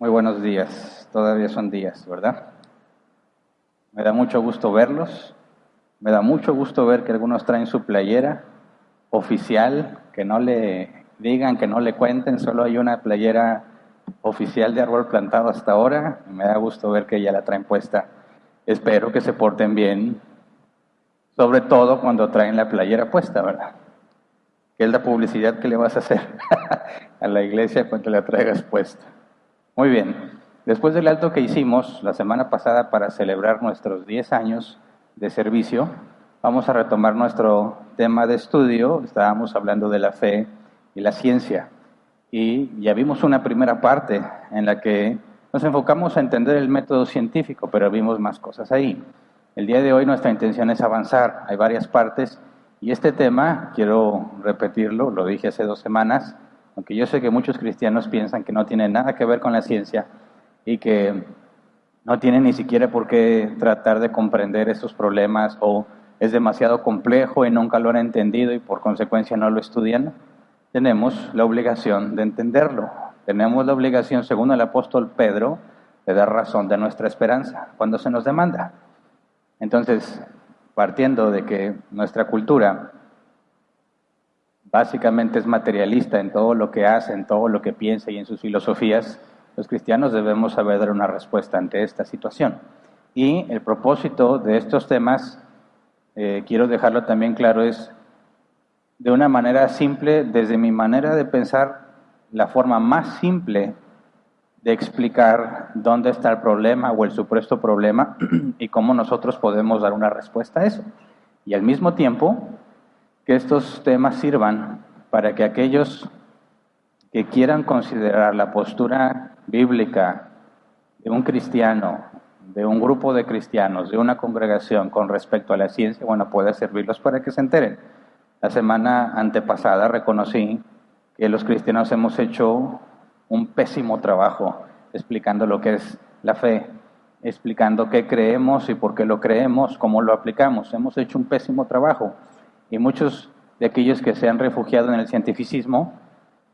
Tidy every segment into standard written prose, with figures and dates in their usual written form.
Muy buenos días, todavía son días, ¿verdad? Me da mucho gusto verlos, me da mucho gusto ver que algunos traen su playera oficial, que no le digan, que no le cuenten, solo hay una playera oficial de árbol plantado hasta ahora, me da gusto ver que ya la traen puesta. Espero que se porten bien, sobre todo cuando traen la playera puesta, ¿verdad? Que es la publicidad que le vas a hacer a la iglesia cuando la traigas puesta. Muy bien, después del alto que hicimos la semana pasada para celebrar nuestros 10 años de servicio, vamos a retomar nuestro tema de estudio. Estábamos hablando de la fe y la ciencia y ya vimos una primera parte en la que nos enfocamos a entender el método científico, pero vimos más cosas ahí. El día de hoy nuestra intención es avanzar, hay varias partes y este tema, quiero repetirlo, lo dije hace 2 semanas, aunque yo sé que muchos cristianos piensan que no tiene nada que ver con la ciencia y que no tienen ni siquiera por qué tratar de comprender esos problemas o es demasiado complejo y nunca lo han entendido y por consecuencia no lo estudian, tenemos la obligación de entenderlo. Tenemos la obligación, según el apóstol Pedro, de dar razón de nuestra esperanza cuando se nos demanda. Entonces, partiendo de que nuestra cultura básicamente es materialista en todo lo que hace, en todo lo que piensa y en sus filosofías, los cristianos debemos saber dar una respuesta ante esta situación. Y el propósito de estos temas, quiero dejarlo también claro, es de una manera simple, desde mi manera de pensar, la forma más simple de explicar dónde está el problema o el supuesto problema y cómo nosotros podemos dar una respuesta a eso. Y al mismo tiempo, que estos temas sirvan para que aquellos que quieran considerar la postura bíblica de un cristiano, de un grupo de cristianos, de una congregación con respecto a la ciencia, bueno, pueda servirlos para que se enteren. La semana antepasada reconocí que los cristianos hemos hecho un pésimo trabajo explicando lo que es la fe, explicando qué creemos y por qué lo creemos, cómo lo aplicamos. Hemos hecho un pésimo trabajo. Y muchos de aquellos que se han refugiado en el cientificismo,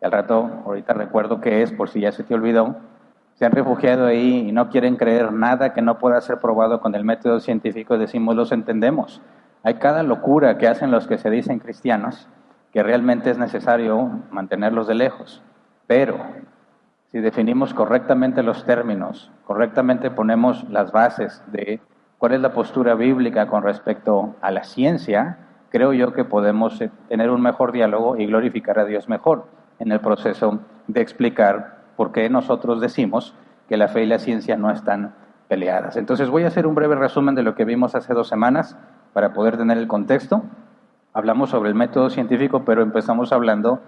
al rato, ahorita recuerdo qué es, por si ya se te olvidó, se han refugiado ahí y no quieren creer nada que no pueda ser probado con el método científico, decimos, los entendemos. Hay cada locura que hacen los que se dicen cristianos, que realmente es necesario mantenerlos de lejos. Pero si definimos correctamente los términos, correctamente ponemos las bases de cuál es la postura bíblica con respecto a la ciencia, creo yo que podemos tener un mejor diálogo y glorificar a Dios mejor en el proceso de explicar por qué nosotros decimos que la fe y la ciencia no están peleadas. Entonces voy a hacer un breve resumen de lo que vimos hace 2 semanas para poder tener el contexto. Hablamos sobre el método científico, pero empezamos hablando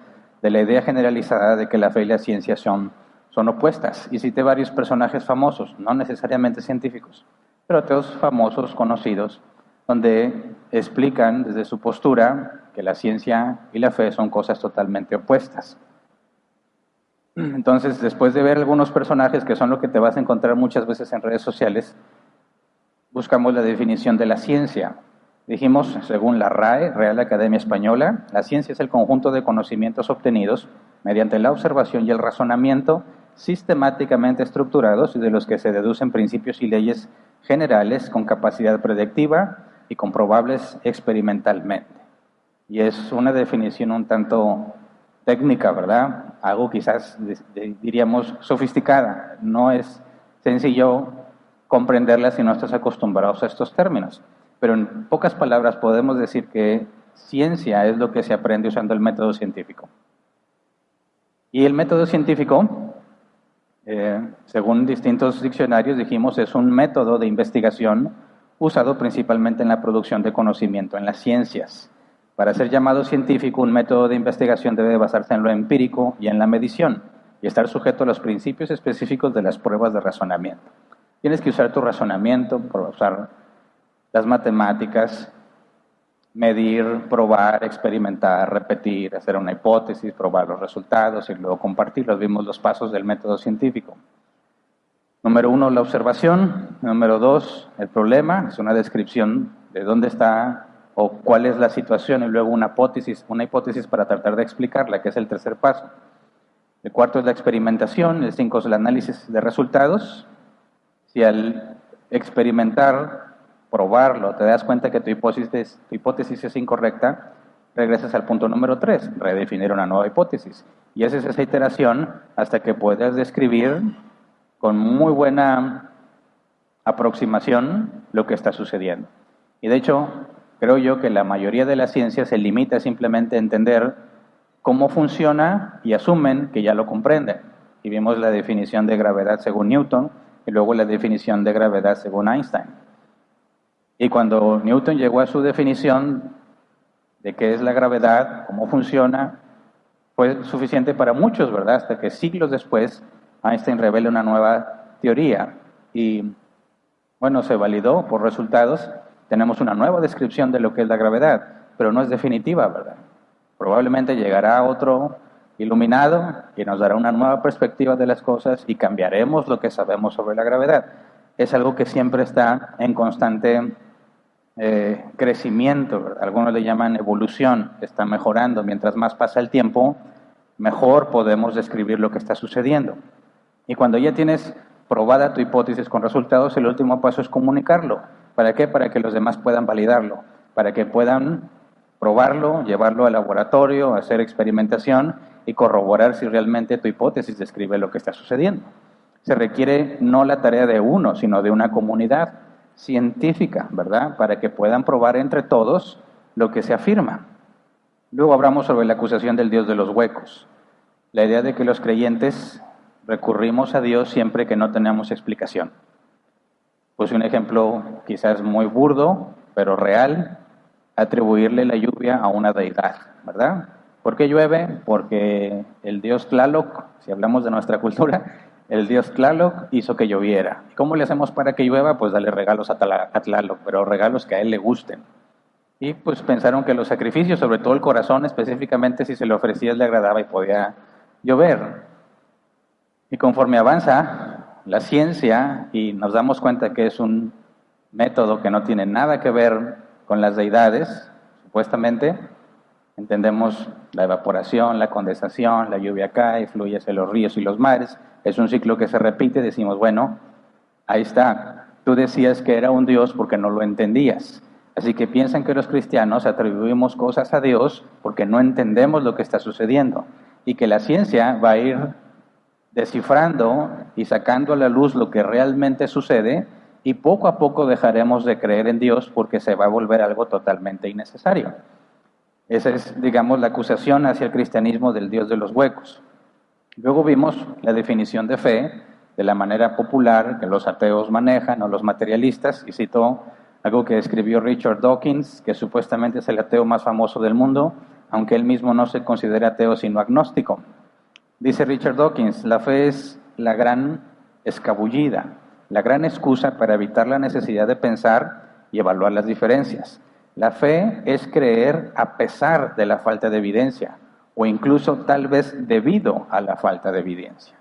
de la idea generalizada de que la fe y la ciencia son opuestas. Y cité varios personajes famosos, no necesariamente científicos, pero todos famosos, conocidos, donde explican desde su postura que la ciencia y la fe son cosas totalmente opuestas. Entonces, después de ver algunos personajes que son lo que te vas a encontrar muchas veces en redes sociales, buscamos la definición de la ciencia. Dijimos, según la RAE, Real Academia Española, la ciencia es el conjunto de conocimientos obtenidos mediante la observación y el razonamiento sistemáticamente estructurados y de los que se deducen principios y leyes generales con capacidad predictiva y comprobables experimentalmente. Y es una definición un tanto técnica, ¿verdad? Algo quizás diríamos sofisticada. No es sencillo comprenderla si no estás acostumbrados a estos términos. Pero en pocas palabras podemos decir que ciencia es lo que se aprende usando el método científico. Y el método científico, según distintos diccionarios, dijimos, es un método de investigación usado principalmente en la producción de conocimiento en las ciencias. Para ser llamado científico, un método de investigación debe basarse en lo empírico y en la medición y estar sujeto a los principios específicos de las pruebas de razonamiento. Tienes que usar tu razonamiento, usar las matemáticas, medir, probar, experimentar, repetir, hacer una hipótesis, probar los resultados y luego compartirlos. Vimos los pasos del método científico. Número 1, la observación. Número 2, el problema. Es una descripción de dónde está o cuál es la situación y luego una hipótesis para tratar de explicarla, que es el tercer paso. El cuarto es la experimentación, el 5 es el análisis de resultados. Si al experimentar, probarlo, te das cuenta que tu hipótesis es incorrecta, regresas al punto número 3, redefinir una nueva hipótesis. Y esa es esa iteración hasta que puedas describir con muy buena aproximación lo que está sucediendo. Y de hecho, creo yo que la mayoría de la ciencia se limita simplemente a entender cómo funciona y asumen que ya lo comprenden. Y vimos la definición de gravedad según Newton y luego la definición de gravedad según Einstein. Y cuando Newton llegó a su definición de qué es la gravedad, cómo funciona, fue suficiente para muchos, ¿verdad? Hasta que siglos después Einstein revela una nueva teoría y, bueno, se validó por resultados. Tenemos una nueva descripción de lo que es la gravedad, pero no es definitiva, ¿verdad? Probablemente llegará otro iluminado y nos dará una nueva perspectiva de las cosas y cambiaremos lo que sabemos sobre la gravedad. Es algo que siempre está en constante crecimiento, ¿verdad? Algunos le llaman evolución, está mejorando. Mientras más pasa el tiempo, mejor podemos describir lo que está sucediendo. Y cuando ya tienes probada tu hipótesis con resultados, el último paso es comunicarlo. ¿Para qué? Para que los demás puedan validarlo, para que puedan probarlo, llevarlo al laboratorio, hacer experimentación y corroborar si realmente tu hipótesis describe lo que está sucediendo. Se requiere no la tarea de uno, sino de una comunidad científica, ¿verdad? Para que puedan probar entre todos lo que se afirma. Luego hablamos sobre la acusación del Dios de los huecos. La idea de que los creyentes recurrimos a Dios siempre que no tenemos explicación. Puse un ejemplo quizás muy burdo, pero real, atribuirle la lluvia a una deidad, ¿verdad? ¿Por qué llueve? Porque el dios Tlaloc, si hablamos de nuestra cultura, el dios Tlaloc hizo que lloviera. ¿Cómo le hacemos para que llueva? Pues darle regalos a Tlaloc, pero regalos que a él le gusten. Y pues pensaron que los sacrificios, sobre todo el corazón específicamente, si se le ofrecía le agradaba y podía llover. Y conforme avanza la ciencia y nos damos cuenta que es un método que no tiene nada que ver con las deidades, supuestamente, entendemos la evaporación, la condensación, la lluvia cae, fluye hacia los ríos y los mares, es un ciclo que se repite, decimos, bueno, ahí está, tú decías que era un Dios porque no lo entendías, así que piensan que los cristianos atribuimos cosas a Dios porque no entendemos lo que está sucediendo, y que la ciencia va a ir descifrando y sacando a la luz lo que realmente sucede, y poco a poco dejaremos de creer en Dios porque se va a volver algo totalmente innecesario. Esa es, digamos, la acusación hacia el cristianismo del Dios de los huecos. Luego vimos la definición de fe de la manera popular que los ateos manejan o los materialistas, y citó algo que escribió Richard Dawkins, que supuestamente es el ateo más famoso del mundo, aunque él mismo no se considera ateo sino agnóstico. Dice Richard Dawkins, la fe es la gran escabullida, la gran excusa para evitar la necesidad de pensar y evaluar las diferencias. La fe es creer a pesar de la falta de evidencia, o incluso tal vez debido a la falta de evidencia.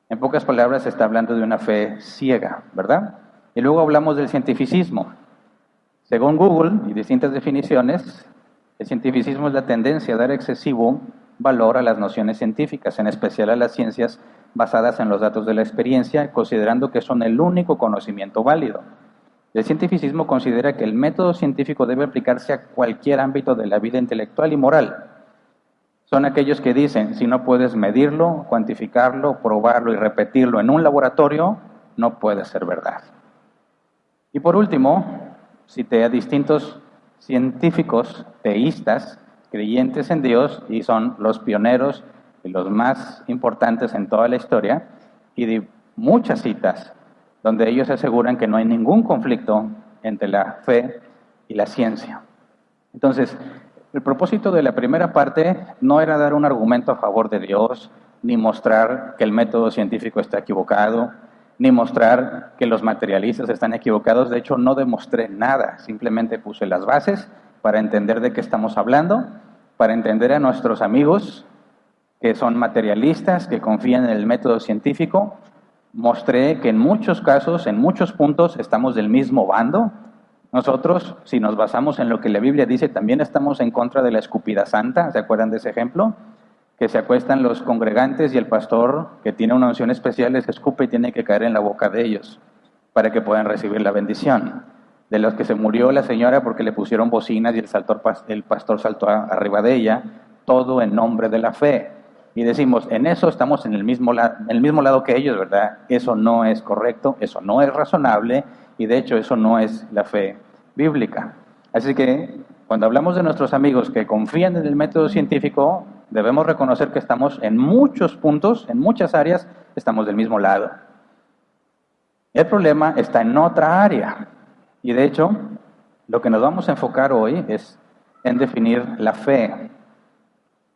En pocas palabras, se está hablando de una fe ciega, ¿verdad? Y luego hablamos del cientificismo. Según Google y distintas definiciones, el cientificismo es la tendencia a dar excesivo valor a las nociones científicas, en especial a las ciencias basadas en los datos de la experiencia, considerando que son el único conocimiento válido. El cientificismo considera que el método científico debe aplicarse a cualquier ámbito de la vida intelectual y moral. Son aquellos que dicen, si no puedes medirlo, cuantificarlo, probarlo y repetirlo en un laboratorio, no puede ser verdad. Y por último, cité a distintos científicos teístas, creyentes en Dios, y son los pioneros y los más importantes en toda la historia, y di muchas citas donde ellos aseguran que no hay ningún conflicto entre la fe y la ciencia. Entonces, el propósito de la primera parte no era dar un argumento a favor de Dios, ni mostrar que el método científico está equivocado, ni mostrar que los materialistas están equivocados. De hecho, no demostré nada, simplemente puse las bases para entender de qué estamos hablando, para entender a nuestros amigos que son materialistas, que confían en el método científico. Mostré que en muchos casos, en muchos puntos, estamos del mismo bando. Nosotros, si nos basamos en lo que la Biblia dice, también estamos en contra de la escupida santa. ¿Se acuerdan de ese ejemplo? que se acuestan los congregantes y el pastor, que tiene una unción especial, les escupe y tiene que caer en la boca de ellos para que puedan recibir la bendición. De los que se murió la señora porque le pusieron bocinas y el pastor saltó arriba de ella, todo en nombre de la fe. Y decimos, en eso estamos en el mismo lado que ellos, ¿verdad? Eso no es correcto, eso no es razonable y de hecho eso no es la fe bíblica. Así que cuando hablamos de nuestros amigos que confían en el método científico, debemos reconocer que estamos en muchos puntos, en muchas áreas, estamos del mismo lado. El problema está en otra área. Y de hecho, lo que nos vamos a enfocar hoy es en definir la fe.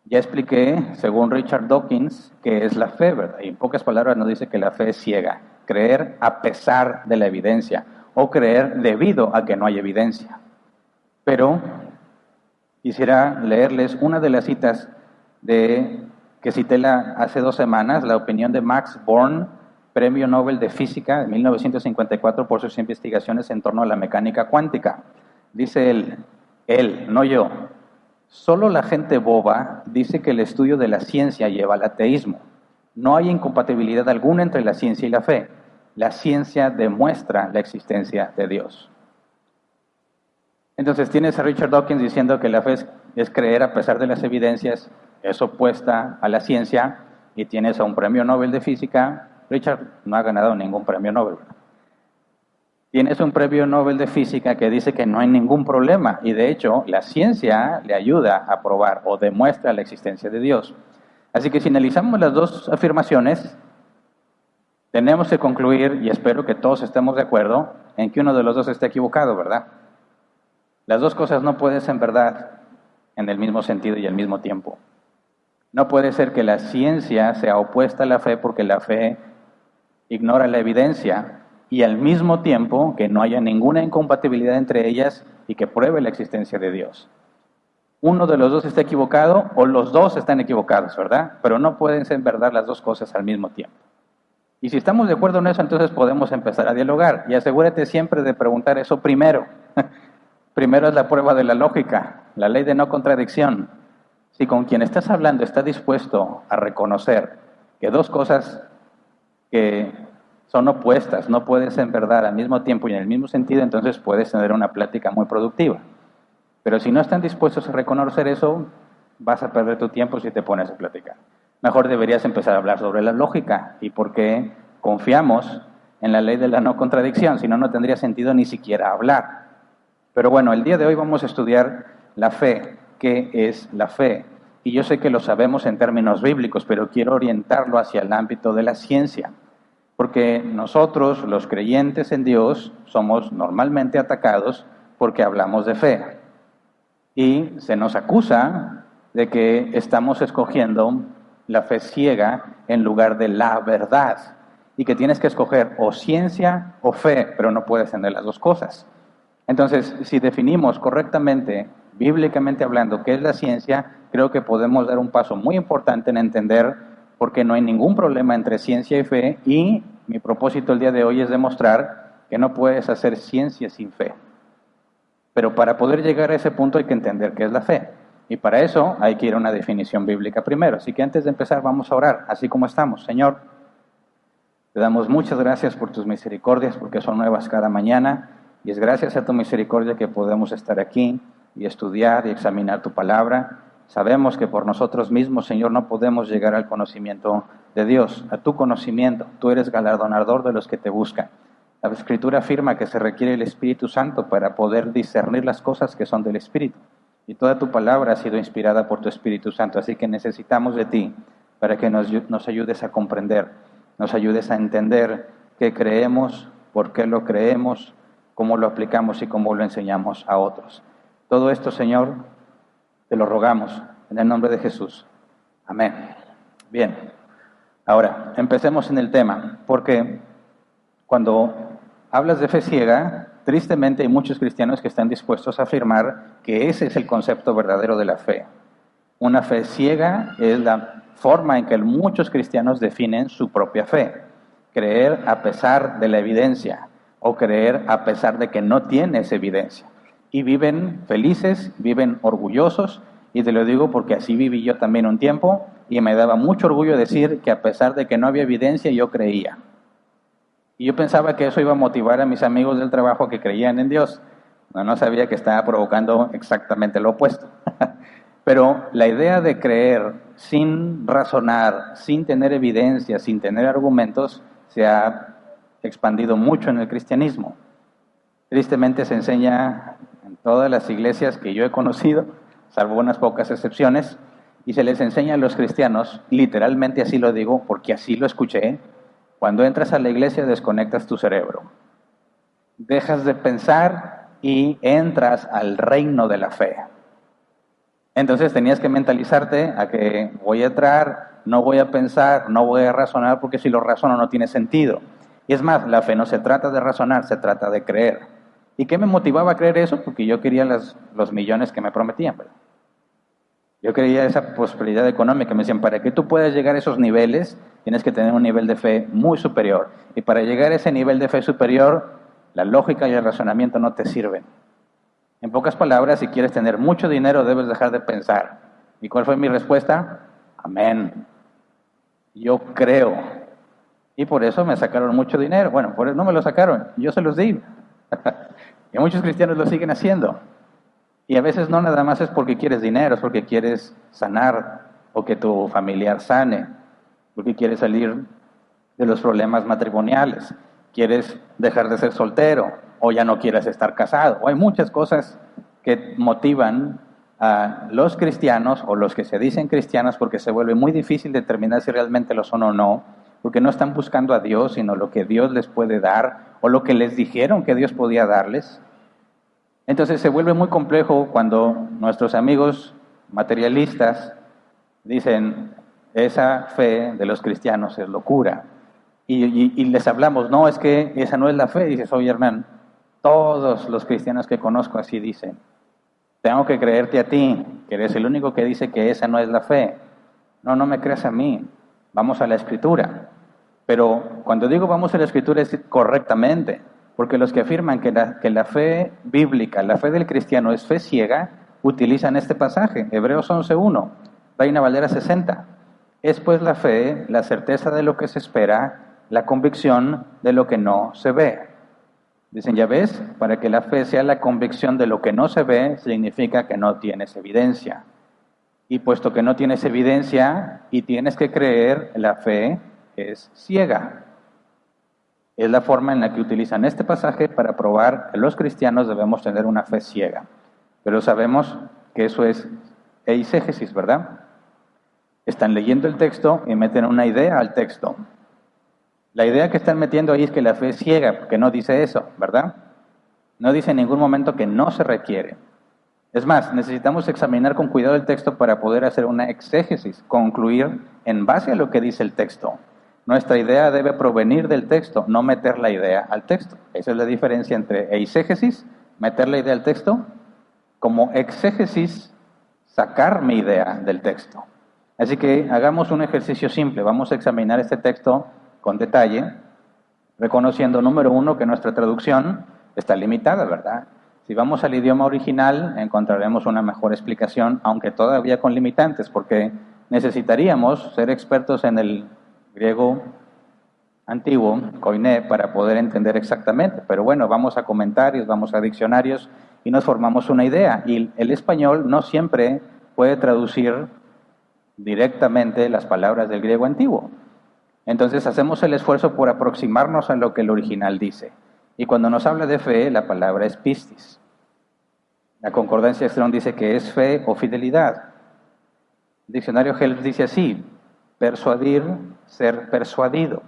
Ya expliqué, según Richard Dawkins, qué es la fe, ¿verdad? Y en pocas palabras nos dice que la fe es ciega, creer a pesar de la evidencia o creer debido a que no hay evidencia. Pero quisiera leerles una de las citas que cité hace 2 semanas, la opinión de Max Born, Premio Nobel de Física de 1954 por sus investigaciones en torno a la mecánica cuántica. Dice él, no yo, solo la gente boba dice que el estudio de la ciencia lleva al ateísmo. No hay incompatibilidad alguna entre la ciencia y la fe. La ciencia demuestra la existencia de Dios. Entonces tienes a Richard Dawkins diciendo que la fe es creer a pesar de las evidencias, es opuesta a la ciencia, y tienes a un premio Nobel de Física. Richard no ha ganado ningún premio Nobel. Tienes un premio Nobel de Física que dice que no hay ningún problema, y de hecho la ciencia le ayuda a probar o demuestra la existencia de Dios. Así que si analizamos las dos afirmaciones, tenemos que concluir, y espero que todos estemos de acuerdo, en que uno de los dos está equivocado, ¿verdad? Las dos cosas no pueden ser verdad en el mismo sentido y al mismo tiempo. No puede ser que la ciencia sea opuesta a la fe porque la fe ignora la evidencia y al mismo tiempo que no haya ninguna incompatibilidad entre ellas y que pruebe la existencia de Dios. Uno de los dos está equivocado o los dos están equivocados, ¿verdad? Pero no pueden ser verdad las dos cosas al mismo tiempo. Y si estamos de acuerdo en eso, entonces podemos empezar a dialogar. Y asegúrate siempre de preguntar eso primero. Primero es la prueba de la lógica, la ley de no contradicción. Si con quien estás hablando está dispuesto a reconocer que dos cosas que son opuestas no pueden ser verdad al mismo tiempo y en el mismo sentido, entonces puedes tener una plática muy productiva. Pero si no están dispuestos a reconocer eso, vas a perder tu tiempo si te pones a platicar. Mejor deberías empezar a hablar sobre la lógica y por qué confiamos en la ley de la no contradicción, si no, no tendría sentido ni siquiera hablar. Pero bueno, el día de hoy vamos a estudiar la fe. ¿Qué es la fe? Y yo sé que lo sabemos en términos bíblicos, pero quiero orientarlo hacia el ámbito de la ciencia. Porque nosotros, los creyentes en Dios, somos normalmente atacados porque hablamos de fe. Y se nos acusa de que estamos escogiendo la fe ciega en lugar de la verdad. Y que tienes que escoger o ciencia o fe, pero no puedes tener las dos cosas. Entonces, si definimos correctamente, bíblicamente hablando, qué es la ciencia, creo que podemos dar un paso muy importante en entender por qué no hay ningún problema entre ciencia y fe, y mi propósito el día de hoy es demostrar que no puedes hacer ciencia sin fe. Pero para poder llegar a ese punto hay que entender qué es la fe, y para eso hay que ir a una definición bíblica primero. Así que antes de empezar vamos a orar, así como estamos. Señor, te damos muchas gracias por tus misericordias, porque son nuevas cada mañana, y es gracias a tu misericordia que podemos estar aquí y estudiar y examinar tu palabra. Sabemos que por nosotros mismos, Señor, no podemos llegar al conocimiento de Dios, a tu conocimiento. Tú eres galardonador de los que te buscan. La Escritura afirma que se requiere el Espíritu Santo para poder discernir las cosas que son del Espíritu. Y toda tu palabra ha sido inspirada por tu Espíritu Santo, así que necesitamos de ti para que nos ayudes a comprender, nos ayudes a entender qué creemos, por qué lo creemos, cómo lo aplicamos y cómo lo enseñamos a otros. Todo esto, Señor, te lo rogamos en el nombre de Jesús. Amén. Bien, ahora empecemos en el tema, porque cuando hablas de fe ciega, tristemente hay muchos cristianos que están dispuestos a afirmar que ese es el concepto verdadero de la fe. Una fe ciega es la forma en que muchos cristianos definen su propia fe. Creer a pesar de la evidencia o creer a pesar de que no tienes evidencia. Y viven felices, viven orgullosos, y te lo digo porque así viví yo también un tiempo, y me daba mucho orgullo decir que a pesar de que no había evidencia, yo creía. Y yo pensaba que eso iba a motivar a mis amigos del trabajo que creían en Dios. No sabía que estaba provocando exactamente lo opuesto. Pero la idea de creer sin razonar, sin tener evidencia, sin tener argumentos, se ha expandido mucho en el cristianismo. Tristemente se enseña en todas las iglesias que yo he conocido, salvo unas pocas excepciones, y se les enseña a los cristianos, literalmente así lo digo, porque así lo escuché, cuando entras a la iglesia desconectas tu cerebro. Dejas de pensar y entras al reino de la fe. Entonces tenías que mentalizarte a que voy a entrar, no voy a pensar, no voy a razonar, porque si lo razono no tiene sentido. Y es más, la fe no se trata de razonar, se trata de creer. ¿Y qué me motivaba a creer eso? Porque yo quería los millones que me prometían, ¿verdad? Yo quería esa prosperidad económica. Me decían, para que tú puedas llegar a esos niveles, tienes que tener un nivel de fe muy superior. Y para llegar a ese nivel de fe superior, la lógica y el razonamiento no te sirven. En pocas palabras, si quieres tener mucho dinero, debes dejar de pensar. ¿Y cuál fue mi respuesta? Amén. Yo creo. Y por eso me sacaron mucho dinero. Bueno, por eso no me lo sacaron, yo se los di. Y muchos cristianos lo siguen haciendo. Y a veces no nada más es porque quieres dinero, es porque quieres sanar, o que tu familiar sane, porque quieres salir de los problemas matrimoniales, quieres dejar de ser soltero, o ya no quieres estar casado. O hay muchas cosas que motivan a los cristianos, o los que se dicen cristianos, porque se vuelve muy difícil determinar si realmente lo son o no, porque no están buscando a Dios, sino lo que Dios les puede dar, o lo que les dijeron que Dios podía darles. Entonces se vuelve muy complejo cuando nuestros amigos materialistas dicen, esa fe de los cristianos es locura. Y les hablamos, no, es que esa no es la fe. Dices, oye hermano, todos los cristianos que conozco así dicen. Tengo que creerte a ti, que eres el único que dice que esa no es la fe. No me creas a mí, vamos a la Escritura. Pero cuando digo vamos a la Escritura es correctamente. Porque los que afirman que la fe bíblica, la fe del cristiano es fe ciega, utilizan este pasaje, Hebreos 11:1, Reina Valera 60. Es pues la fe, la certeza de lo que se espera, la convicción de lo que no se ve. Dicen, ya ves, para que la fe sea la convicción de lo que no se ve, significa que no tienes evidencia. Y puesto que no tienes evidencia y tienes que creer, la fe es ciega. Es la forma en la que utilizan este pasaje para probar que los cristianos debemos tener una fe ciega. Pero sabemos que eso es eisegesis, ¿verdad? Están leyendo el texto y meten una idea al texto. La idea que están metiendo ahí es que la fe es ciega, porque no dice eso, ¿verdad? No dice en ningún momento que no se requiere. Es más, necesitamos examinar con cuidado el texto para poder hacer una exégesis, concluir en base a lo que dice el texto. Nuestra idea debe provenir del texto, no meter la idea al texto. Esa es la diferencia entre eisegesis, meter la idea al texto, como exégesis, sacar mi idea del texto. Así que hagamos un ejercicio simple. Vamos a examinar este texto con detalle, reconociendo, número uno, que nuestra traducción está limitada, ¿verdad? Si vamos al idioma original, encontraremos una mejor explicación, aunque todavía con limitantes, porque necesitaríamos ser expertos en el griego antiguo, koiné, para poder entender exactamente. Pero bueno, vamos a comentarios, vamos a diccionarios y nos formamos una idea. Y el español no siempre puede traducir directamente las palabras del griego antiguo. Entonces hacemos el esfuerzo por aproximarnos a lo que el original dice. Y cuando nos habla de fe, la palabra es pistis. La concordancia Strong dice que es fe o fidelidad. El diccionario Helps dice así: persuadir, ser persuadido.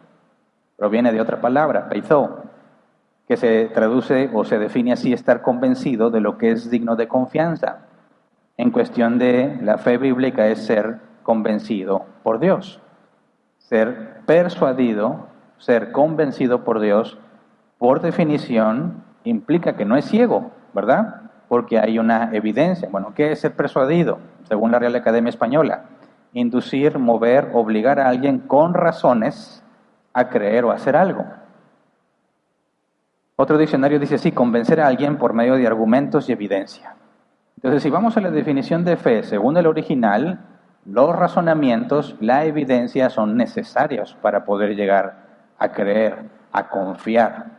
Proviene de otra palabra, peithó, que se traduce o se define así: estar convencido de lo que es digno de confianza. En cuestión de la fe bíblica es ser convencido por Dios. Ser persuadido, ser convencido por Dios, por definición, implica que no es ciego, ¿verdad? Porque hay una evidencia. Bueno, ¿qué es ser persuadido? Según la Real Academia Española, inducir, mover, obligar a alguien con razones a creer o a hacer algo. Otro diccionario dice así: convencer a alguien por medio de argumentos y evidencia. Entonces, si vamos a la definición de fe, según el original, los razonamientos, la evidencia son necesarios para poder llegar a creer, a confiar.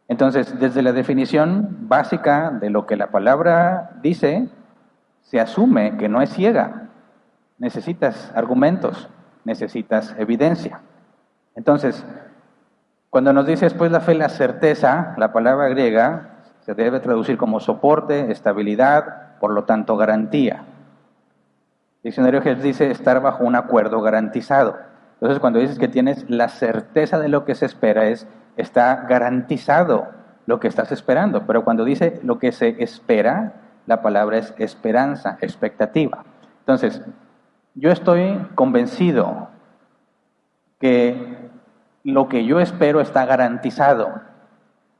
Entonces, desde la definición básica de lo que la palabra dice, se asume que no es ciega. Necesitas argumentos, necesitas evidencia. Entonces, cuando nos dice después la fe, la certeza, la palabra griega se debe traducir como soporte, estabilidad, por lo tanto garantía. El diccionario Helps dice estar bajo un acuerdo garantizado. Entonces, cuando dices que tienes la certeza de lo que se espera, está garantizado lo que estás esperando. Pero cuando dice lo que se espera, la palabra es esperanza, expectativa. Entonces, yo estoy convencido que lo que yo espero está garantizado.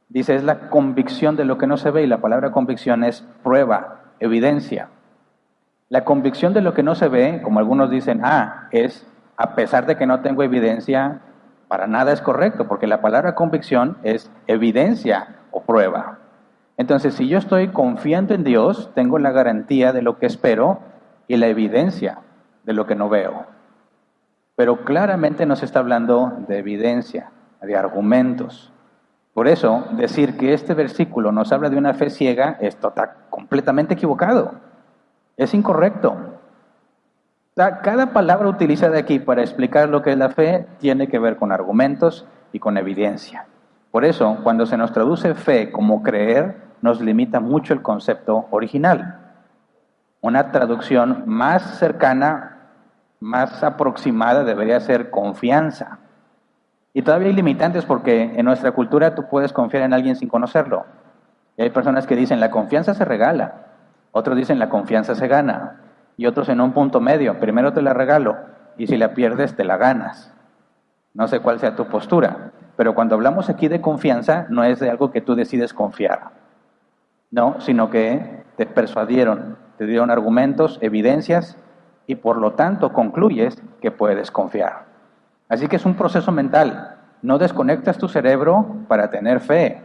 Dice, es la convicción de lo que no se ve, y la palabra convicción es prueba, evidencia. La convicción de lo que no se ve, como algunos dicen, es a pesar de que no tengo evidencia, para nada es correcto, porque la palabra convicción es evidencia o prueba. Entonces, si yo estoy confiando en Dios, tengo la garantía de lo que espero y la evidencia de lo que no veo. Pero claramente nos está hablando de evidencia, de argumentos. Por eso, decir que este versículo nos habla de una fe ciega está completamente equivocado. Es incorrecto. Cada palabra utilizada aquí para explicar lo que es la fe tiene que ver con argumentos y con evidencia. Por eso, cuando se nos traduce fe como creer, nos limita mucho el concepto original. Una traducción más cercana, más aproximada debería ser confianza. Y todavía hay limitantes porque en nuestra cultura tú puedes confiar en alguien sin conocerlo. Y hay personas que dicen la confianza se regala, otros dicen la confianza se gana, y otros en un punto medio, primero te la regalo y si la pierdes te la ganas. No sé cuál sea tu postura, pero cuando hablamos aquí de confianza no es de algo que tú decides confiar, no, sino que te persuadieron, te dieron argumentos, evidencias y por lo tanto concluyes que puedes confiar. Así que es un proceso mental. No desconectas tu cerebro para tener fe.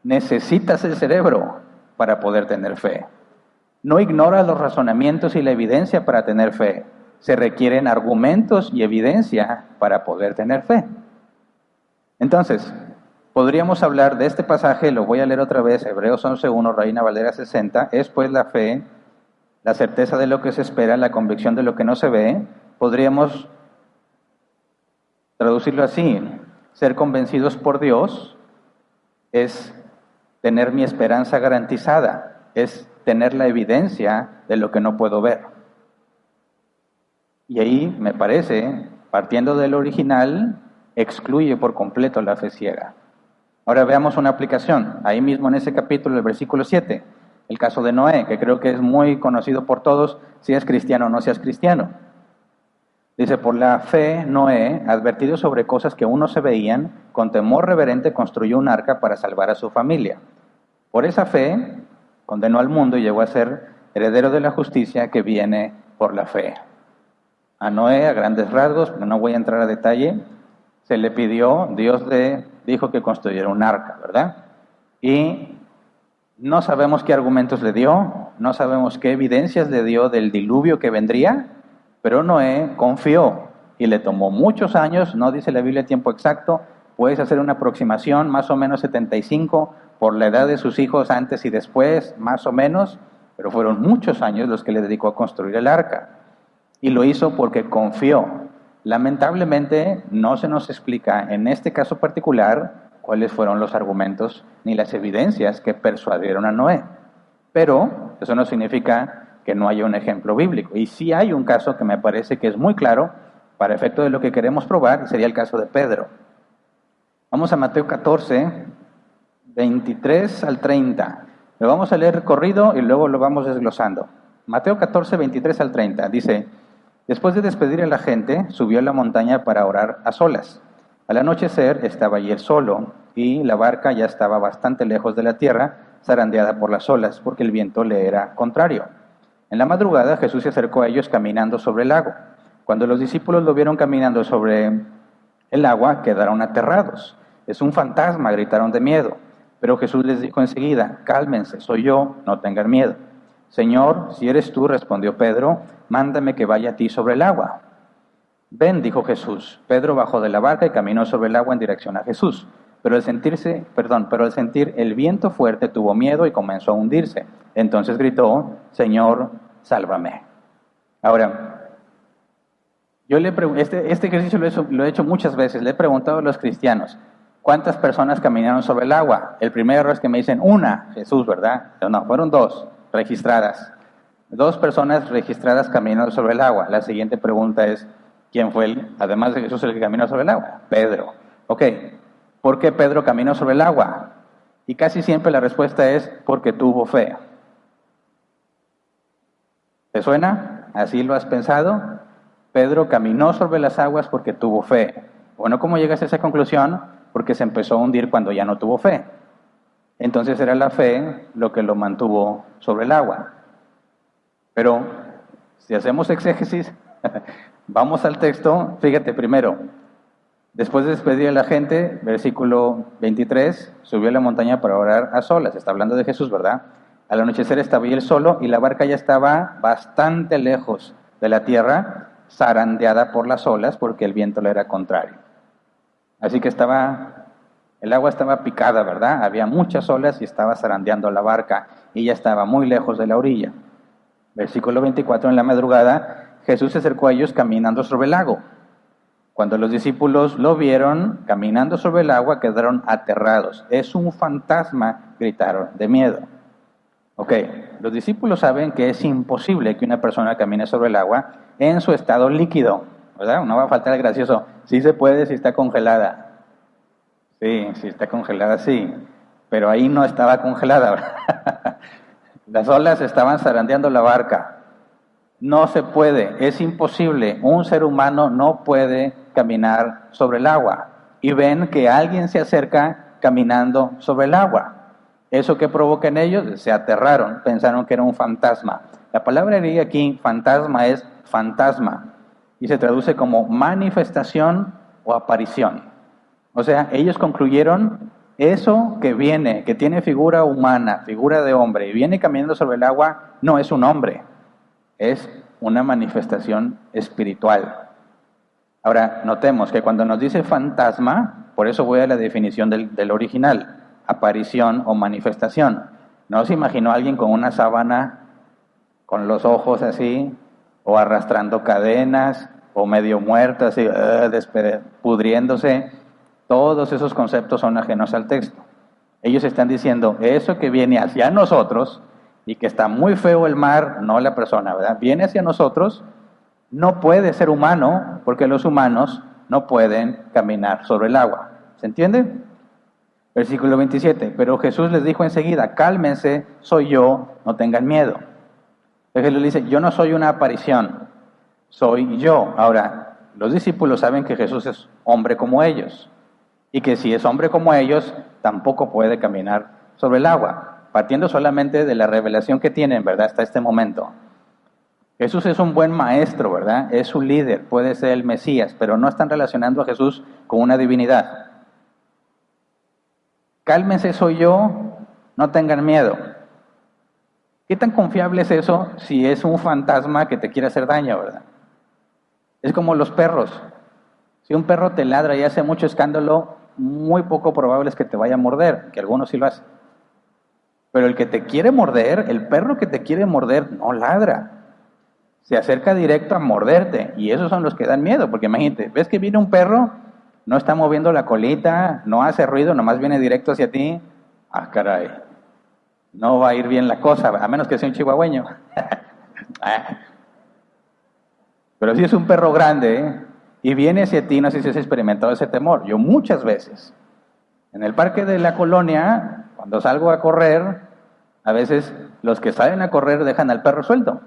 Necesitas el cerebro para poder tener fe. No ignoras los razonamientos y la evidencia para tener fe. Se requieren argumentos y evidencia para poder tener fe. Entonces, podríamos hablar de este pasaje, lo voy a leer otra vez, Hebreos 11:1, Reina Valera 60, es pues la fe, la certeza de lo que se espera, la convicción de lo que no se ve. Podríamos traducirlo así: ser convencidos por Dios es tener mi esperanza garantizada, es tener la evidencia de lo que no puedo ver. Y ahí, me parece, partiendo del original, excluye por completo la fe ciega. Ahora veamos una aplicación, ahí mismo en ese capítulo, el versículo 7, el caso de Noé, que creo que es muy conocido por todos, si es cristiano o no seas cristiano. Dice, por la fe, Noé, advertido sobre cosas que aún no se veían, con temor reverente construyó un arca para salvar a su familia. Por esa fe, condenó al mundo y llegó a ser heredero de la justicia que viene por la fe. A Noé, a grandes rasgos, pero no voy a entrar a detalle, se le pidió, Dios le dijo que construyera un arca, ¿verdad? Y no sabemos qué argumentos le dio, no sabemos qué evidencias le dio del diluvio que vendría, pero Noé confió y le tomó muchos años, no dice la Biblia el tiempo exacto, puedes hacer una aproximación, más o menos 75, por la edad de sus hijos antes y después, más o menos, pero fueron muchos años los que le dedicó a construir el arca. Y lo hizo porque confió. Lamentablemente no se nos explica en este caso particular cuáles fueron los argumentos ni las evidencias que persuadieron a Noé. Pero eso no significa que no haya un ejemplo bíblico. Y sí hay un caso que me parece que es muy claro para efecto de lo que queremos probar, sería el caso de Pedro. Vamos a Mateo 14, 23 al 30. Lo vamos a leer corrido y luego lo vamos desglosando. Mateo 14, 23 al 30. Dice, después de despedir a la gente, subió a la montaña para orar a solas. Al anochecer estaba allí él solo y la barca ya estaba bastante lejos de la tierra, zarandeada por las olas, porque el viento le era contrario. En la madrugada Jesús se acercó a ellos caminando sobre el lago. Cuando los discípulos lo vieron caminando sobre el agua, quedaron aterrados. Es un fantasma, gritaron de miedo. Pero Jesús les dijo enseguida, cálmense, soy yo, no tengan miedo. Señor, si eres tú, respondió Pedro, mándame que vaya a ti sobre el agua. Ven, dijo Jesús. Pedro bajó de la barca y caminó sobre el agua en dirección a Jesús. Pero al sentir el viento fuerte tuvo miedo y comenzó a hundirse. Entonces gritó, Señor, sálvame. Ahora, este ejercicio lo he hecho muchas veces. Le he preguntado a los cristianos, ¿cuántas personas caminaron sobre el agua? El primer error es que me dicen, una, Jesús, ¿verdad? No, fueron dos registradas. 2 personas registradas caminando sobre el agua. La siguiente pregunta es, ¿quién fue además de Jesús, el que caminó sobre el agua? Pedro. Ok, ¿por qué Pedro caminó sobre el agua? Y casi siempre la respuesta es, porque tuvo fe. ¿Te suena? ¿Así lo has pensado? Pedro caminó sobre las aguas porque tuvo fe. Bueno, ¿cómo llegas a esa conclusión? Porque se empezó a hundir cuando ya no tuvo fe. Entonces era la fe lo que lo mantuvo sobre el agua. Pero si hacemos exégesis, vamos al texto, fíjate primero, después de despedir a la gente, versículo 23, subió a la montaña para orar a solas, está hablando de Jesús, ¿verdad? Al anochecer estaba él solo y la barca ya estaba bastante lejos de la tierra, zarandeada por las olas porque el viento le era contrario. Así que el agua estaba picada, ¿verdad? Había muchas olas y estaba zarandeando la barca y ya estaba muy lejos de la orilla. Versículo 24, en la madrugada, Jesús se acercó a ellos caminando sobre el lago. Cuando los discípulos lo vieron caminando sobre el agua, quedaron aterrados. Es un fantasma, gritaron, de miedo. Ok, los discípulos saben que es imposible que una persona camine sobre el agua en su estado líquido, ¿verdad? No va a faltar el gracioso. Sí se puede si está congelada. Sí, si está congelada, sí. Pero ahí no estaba congelada, ¿verdad? Las olas estaban zarandeando la barca. No se puede, es imposible. Un ser humano no puede caminar sobre el agua. Y ven que alguien se acerca caminando sobre el agua. ¿Eso qué provoca en ellos? Se aterraron, pensaron que era un fantasma. La palabra aquí, fantasma, es fantasma. Y se traduce como manifestación o aparición. O sea, ellos concluyeron, eso que viene, que tiene figura humana, figura de hombre, y viene caminando sobre el agua, no es un hombre, es una manifestación espiritual. Ahora, notemos que cuando nos dice fantasma, por eso voy a la definición del original, aparición o manifestación. ¿No se imaginó a alguien con una sábana, con los ojos así, o arrastrando cadenas, o medio muerto, así, pudriéndose? Todos esos conceptos son ajenos al texto. Ellos están diciendo, eso que viene hacia nosotros, y que está muy feo el mar, no la persona, ¿verdad? Viene hacia nosotros, no puede ser humano, porque los humanos no pueden caminar sobre el agua. ¿Se entiende? Versículo 27, pero Jesús les dijo enseguida, cálmense, soy yo, no tengan miedo. Entonces Jesús dice, yo no soy una aparición, soy yo. Ahora, los discípulos saben que Jesús es hombre como ellos, y que si es hombre como ellos, tampoco puede caminar sobre el agua, partiendo solamente de la revelación que tienen, ¿verdad?, hasta este momento. Jesús es un buen maestro, ¿verdad? Es un líder, puede ser el Mesías, pero no están relacionando a Jesús con una divinidad. Cálmense, soy yo, no tengan miedo. ¿Qué tan confiable es eso si es un fantasma que te quiere hacer daño, verdad? Es como los perros. Si un perro te ladra y hace mucho escándalo, muy poco probable es que te vaya a morder, que algunos sí lo hacen. Pero el que te quiere morder, el perro que te quiere morder, no ladra. Se acerca directo a morderte, y esos son los que dan miedo, porque imagínate, ves que viene un perro, no está moviendo la colita, no hace ruido, nomás viene directo hacia ti. Ah, caray, no va a ir bien la cosa, a menos que sea un chihuahueño. Pero si es un perro grande, y viene hacia ti, no sé si has experimentado ese temor. Yo muchas veces, en el parque de la colonia, cuando salgo a correr, a veces los que salen a correr dejan al perro suelto.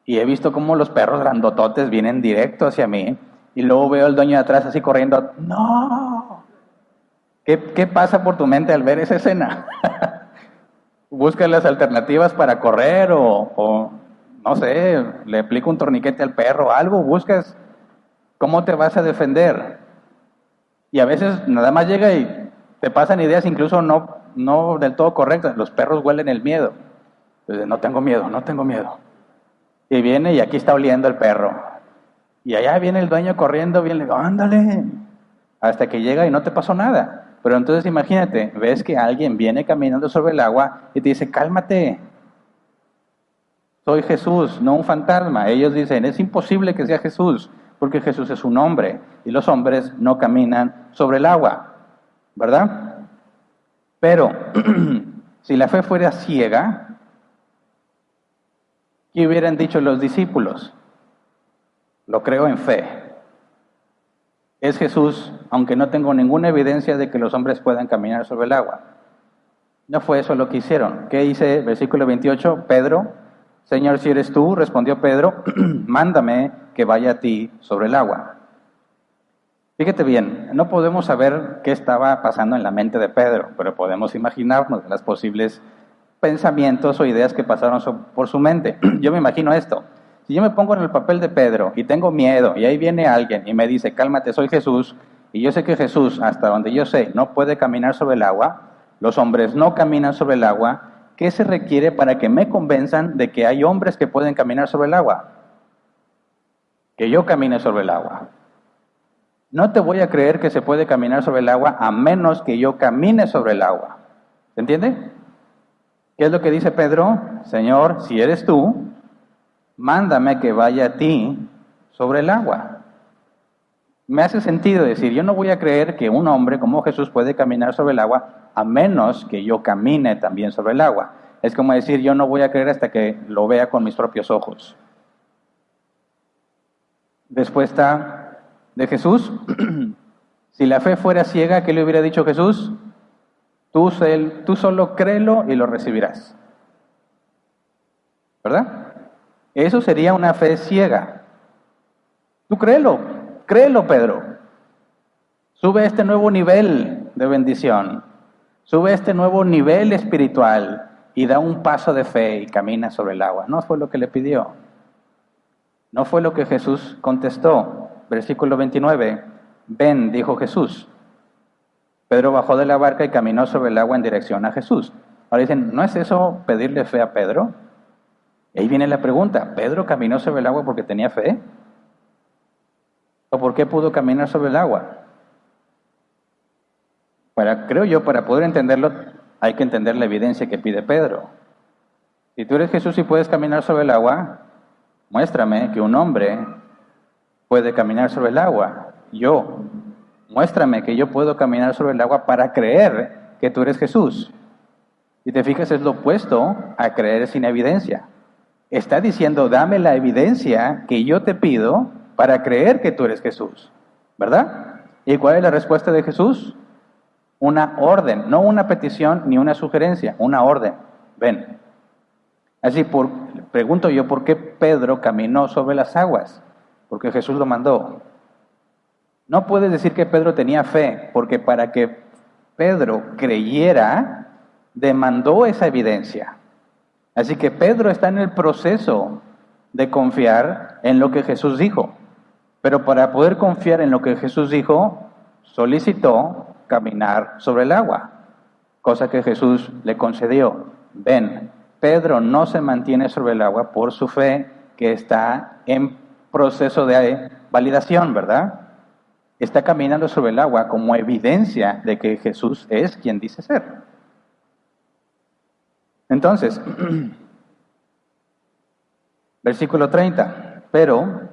Y he visto cómo los perros grandototes vienen directo hacia mí, y luego veo al dueño de atrás así corriendo. ¡No! ¿Qué pasa por tu mente al ver esa escena? ¿Buscas las alternativas para correr o no sé, le aplico un torniquete al perro, algo? ¿Buscas cómo te vas a defender? Y a veces nada más llega y te pasan ideas incluso no del todo correctas. Los perros huelen el miedo. Entonces, no tengo miedo. Y viene y aquí está oliendo el perro. Y allá viene el dueño corriendo, bien le digo, ándale, hasta que llega y no te pasó nada. Pero entonces imagínate, ves que alguien viene caminando sobre el agua y te dice, cálmate, soy Jesús, no un fantasma. Ellos dicen, es imposible que sea Jesús, porque Jesús es un hombre y los hombres no caminan sobre el agua, ¿verdad? Pero si la fe fuera ciega, ¿qué hubieran dicho los discípulos? Lo creo en fe. Es Jesús, aunque no tengo ninguna evidencia de que los hombres puedan caminar sobre el agua. No fue eso lo que hicieron. ¿Qué dice versículo 28? Pedro, Señor, si eres tú, respondió Pedro, mándame que vaya a ti sobre el agua. Fíjate bien, no podemos saber qué estaba pasando en la mente de Pedro, pero podemos imaginarnos los posibles pensamientos o ideas que pasaron por su mente. Yo me imagino esto. Si yo me pongo en el papel de Pedro y tengo miedo y ahí viene alguien y me dice, cálmate, soy Jesús, y yo sé que Jesús, hasta donde yo sé, no puede caminar sobre el agua, los hombres no caminan sobre el agua, ¿qué se requiere para que me convenzan de que hay hombres que pueden caminar sobre el agua? Que yo camine sobre el agua. No te voy a creer que se puede caminar sobre el agua a menos que yo camine sobre el agua. ¿Se entiende? ¿Qué es lo que dice Pedro? Señor, si eres tú, mándame que vaya a ti sobre el agua. Me hace sentido decir, yo no voy a creer que un hombre como Jesús puede caminar sobre el agua a menos que yo camine también sobre el agua. Es como decir, yo no voy a creer hasta que lo vea con mis propios ojos. Respuesta de Jesús, si la fe fuera ciega, ¿qué le hubiera dicho Jesús? Tú solo créelo y lo recibirás. ¿Verdad? Eso sería una fe ciega. Tú créelo, Pedro. Sube a este nuevo nivel de bendición. Sube a este nuevo nivel espiritual y da un paso de fe y camina sobre el agua. No fue lo que le pidió. No fue lo que Jesús contestó. Versículo 29. Ven, dijo Jesús. Pedro bajó de la barca y caminó sobre el agua en dirección a Jesús. Ahora dicen, ¿no es eso pedirle fe a Pedro? Y ahí viene la pregunta, ¿Pedro caminó sobre el agua porque tenía fe? ¿O por qué pudo caminar sobre el agua? Creo yo, para poder entenderlo, hay que entender la evidencia que pide Pedro. Si tú eres Jesús y puedes caminar sobre el agua, muéstrame que un hombre puede caminar sobre el agua. Muéstrame que yo puedo caminar sobre el agua para creer que tú eres Jesús. Si te fijas, es lo opuesto a creer sin evidencia. Está diciendo, dame la evidencia que yo te pido para creer que tú eres Jesús. ¿Verdad? ¿Y cuál es la respuesta de Jesús? Una orden, no una petición ni una sugerencia, una orden. Ven. Así, pregunto yo, ¿por qué Pedro caminó sobre las aguas? Porque Jesús lo mandó. No puedes decir que Pedro tenía fe, porque para que Pedro creyera, demandó esa evidencia. Así que Pedro está en el proceso de confiar en lo que Jesús dijo. Pero para poder confiar en lo que Jesús dijo, solicitó caminar sobre el agua, cosa que Jesús le concedió. Ven, Pedro no se mantiene sobre el agua por su fe, que está en proceso de validación, ¿verdad? Está caminando sobre el agua como evidencia de que Jesús es quien dice ser. Entonces, versículo 30, pero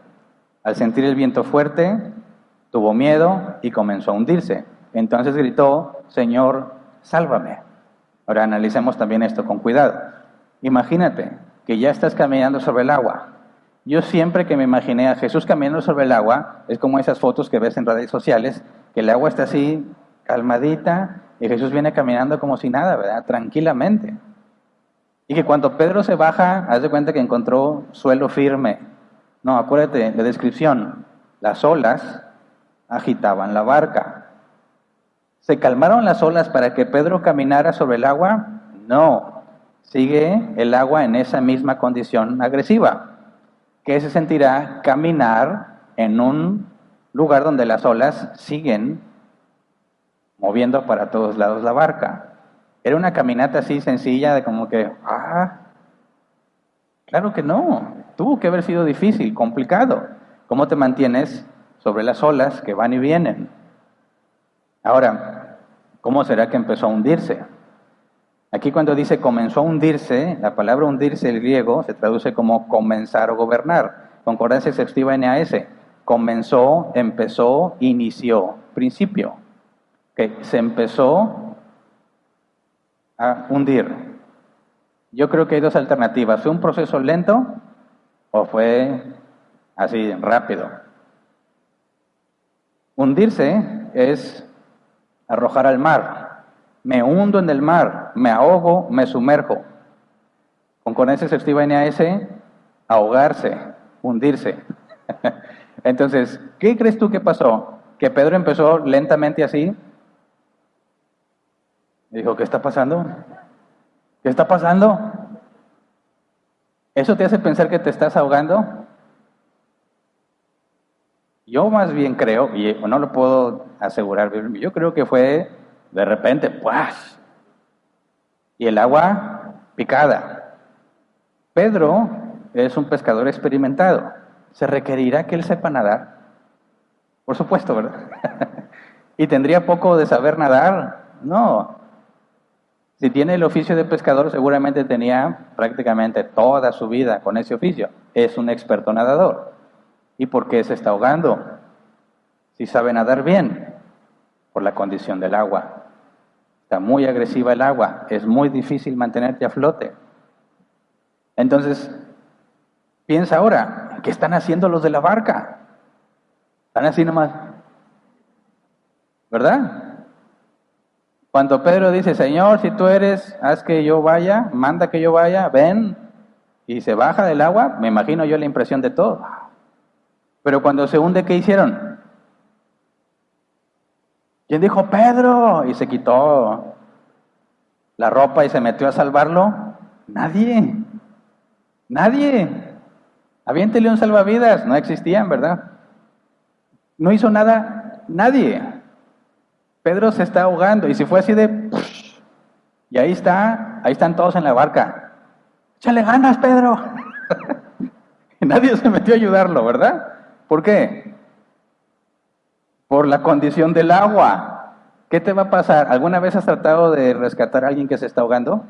al sentir el viento fuerte, tuvo miedo y comenzó a hundirse. Entonces gritó, Señor, sálvame. Ahora analicemos también esto con cuidado. Imagínate que ya estás caminando sobre el agua. Yo siempre que me imaginé a Jesús caminando sobre el agua, es como esas fotos que ves en redes sociales, que el agua está así, calmadita, y Jesús viene caminando como si nada, ¿verdad? Tranquilamente. Y que cuando Pedro se baja, haz de cuenta que encontró suelo firme. No, acuérdate, la descripción, las olas agitaban la barca. ¿Se calmaron las olas para que Pedro caminara sobre el agua? No, sigue el agua en esa misma condición agresiva. ¿Qué se sentirá caminar en un lugar donde las olas siguen moviendo para todos lados la barca? Era una caminata así sencilla de como que, claro que no. tuvo que haber sido difícil, complicado. ¿Cómo te mantienes sobre las olas que van y vienen? Ahora, ¿cómo será que empezó a hundirse? Aquí cuando dice comenzó a hundirse, la palabra hundirse, el griego, se traduce como comenzar o gobernar. Concordancia exhaustiva NAS. Comenzó, empezó, inició, principio. Que se empezó a hundir. Yo creo que hay dos alternativas. ¿Fue un proceso lento o fue así, rápido? Hundirse es arrojar al mar. Me hundo en el mar, me ahogo, me sumerjo. Concordancia exhaustiva NAS, ahogarse, hundirse. Entonces, ¿qué crees tú que pasó? ¿Que Pedro empezó lentamente así? Dijo, ¿qué está pasando? ¿Qué está pasando? ¿Eso te hace pensar que te estás ahogando? Yo más bien creo, y no lo puedo asegurar, yo creo que fue de repente, ¡puas! Y el agua picada. Pedro es un pescador experimentado. ¿Se requerirá que él sepa nadar? Por supuesto, ¿verdad? ¿Y tendría poco de saber nadar? No. Si tiene el oficio de pescador, seguramente tenía prácticamente toda su vida con ese oficio. Es un experto nadador. ¿Y por qué se está ahogando? Si sabe nadar bien, por la condición del agua. Está muy agresiva el agua, es muy difícil mantenerte a flote. Entonces, piensa ahora, ¿qué están haciendo los de la barca? Están así nomás, ¿verdad? Cuando Pedro dice, Señor, si tú eres, haz que yo vaya, manda que yo vaya, ven, y se baja del agua, me imagino yo la impresión de todo. Pero cuando se hunde, ¿qué hicieron? ¿Quién dijo Pedro? Y se quitó la ropa y se metió a salvarlo. Nadie. Nadie. Aviéntele un salvavidas. No existían, ¿verdad? No hizo nada nadie. Pedro se está ahogando. Y si fue así de... Y ahí están todos en la barca. ¡Échale ganas, Pedro! Y nadie se metió a ayudarlo, ¿verdad? ¿Por qué? Por la condición del agua. ¿Qué te va a pasar? ¿Alguna vez has tratado de rescatar a alguien que se está ahogando?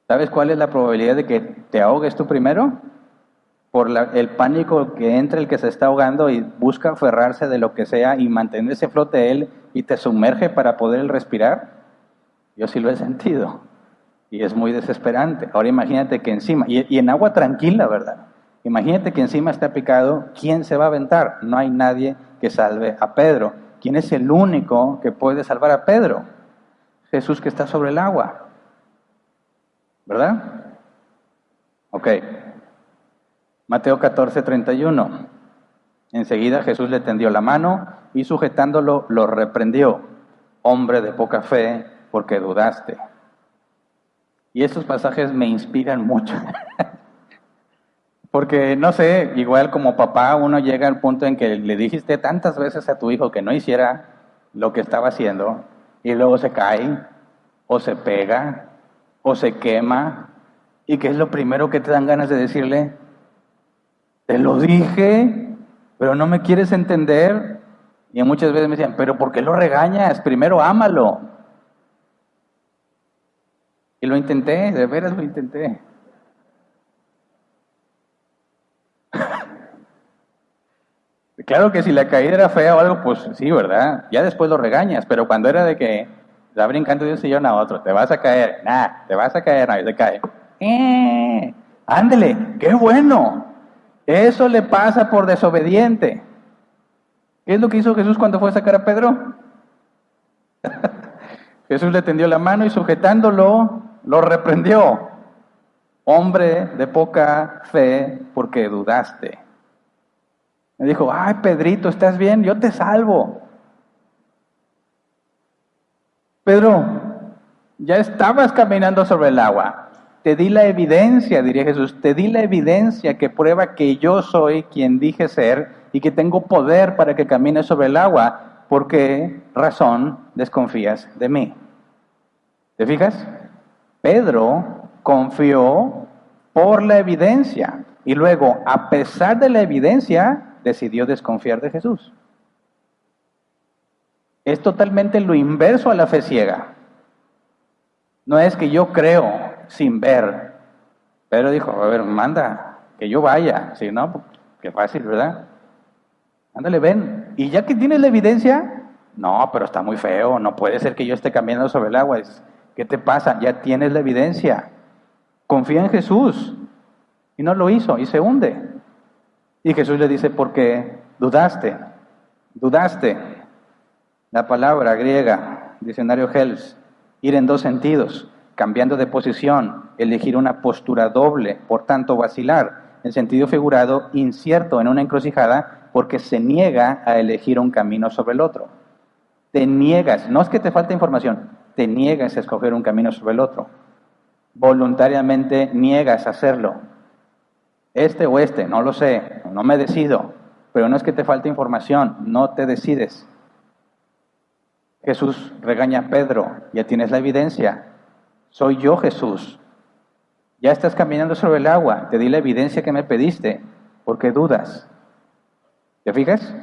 ¿Sabes cuál es la probabilidad de que te ahogues tú primero? Por el pánico que entra el que se está ahogando y busca aferrarse de lo que sea y mantenerse flote él y te sumerge para poder respirar. Yo sí lo he sentido y es muy desesperante. Ahora imagínate que encima, y en agua tranquila, ¿verdad? Imagínate que encima está picado, ¿quién se va a aventar? No hay nadie que salve a Pedro. ¿Quién es el único que puede salvar a Pedro? Jesús, que está sobre el agua. ¿Verdad? Ok. Mateo 14:31. Enseguida Jesús le tendió la mano y sujetándolo lo reprendió. Hombre de poca fe, ¿por qué dudaste? Y estos pasajes me inspiran mucho. Porque, no sé, igual como papá, uno llega al punto en que le dijiste tantas veces a tu hijo que no hiciera lo que estaba haciendo, y luego se cae, o se pega, o se quema, y ¿qué es lo primero que te dan ganas de decirle? Te lo dije, pero no me quieres entender. Y muchas veces me decían, pero ¿por qué lo regañas? Primero ámalo. Y lo intenté, de veras lo intenté. Claro que si la caída era fea o algo, pues sí, ¿verdad? Ya después lo regañas, pero cuando era de que va brincando de un sillón a otro, te vas a caer, te vas a caer, no, y se cae. Ándele, qué bueno. Eso le pasa por desobediente. ¿Qué es lo que hizo Jesús cuando fue a sacar a Pedro? Jesús le tendió la mano y sujetándolo, lo reprendió. Hombre de poca fe, porque dudaste. Me dijo, ay, Pedrito, ¿estás bien? Yo te salvo. Pedro, ya estabas caminando sobre el agua. Te di la evidencia, diría Jesús, te di la evidencia que prueba que yo soy quien dije ser y que tengo poder para que camines sobre el agua. ¿Por qué razón desconfías de mí? ¿Te fijas? Pedro confió por la evidencia. Y luego, a pesar de la evidencia, decidió desconfiar de Jesús. Es totalmente lo inverso a la fe ciega. No es que yo creo sin ver. Pedro dijo, a ver, manda, que yo vaya. Si no, qué fácil, ¿verdad? Ándale, ven. Y ya que tienes la evidencia, no, pero está muy feo, no puede ser que yo esté caminando sobre el agua. ¿Qué te pasa? Ya tienes la evidencia. Confía en Jesús. Y no lo hizo, y se hunde. Y Jesús le dice, porque dudaste. La palabra griega, diccionario Hells, ir en dos sentidos, cambiando de posición, elegir una postura doble, por tanto vacilar. En sentido figurado, incierto en una encrucijada, porque se niega a elegir un camino sobre el otro. Te niegas, no es que te falte información, te niegas a escoger un camino sobre el otro. Voluntariamente niegas a hacerlo. Este o este, no lo sé, no me decido, pero no es que te falte información, no te decides. Jesús regaña a Pedro, ya tienes la evidencia, soy yo Jesús. Ya estás caminando sobre el agua, te di la evidencia que me pediste, ¿por qué dudas? ¿Te fijas?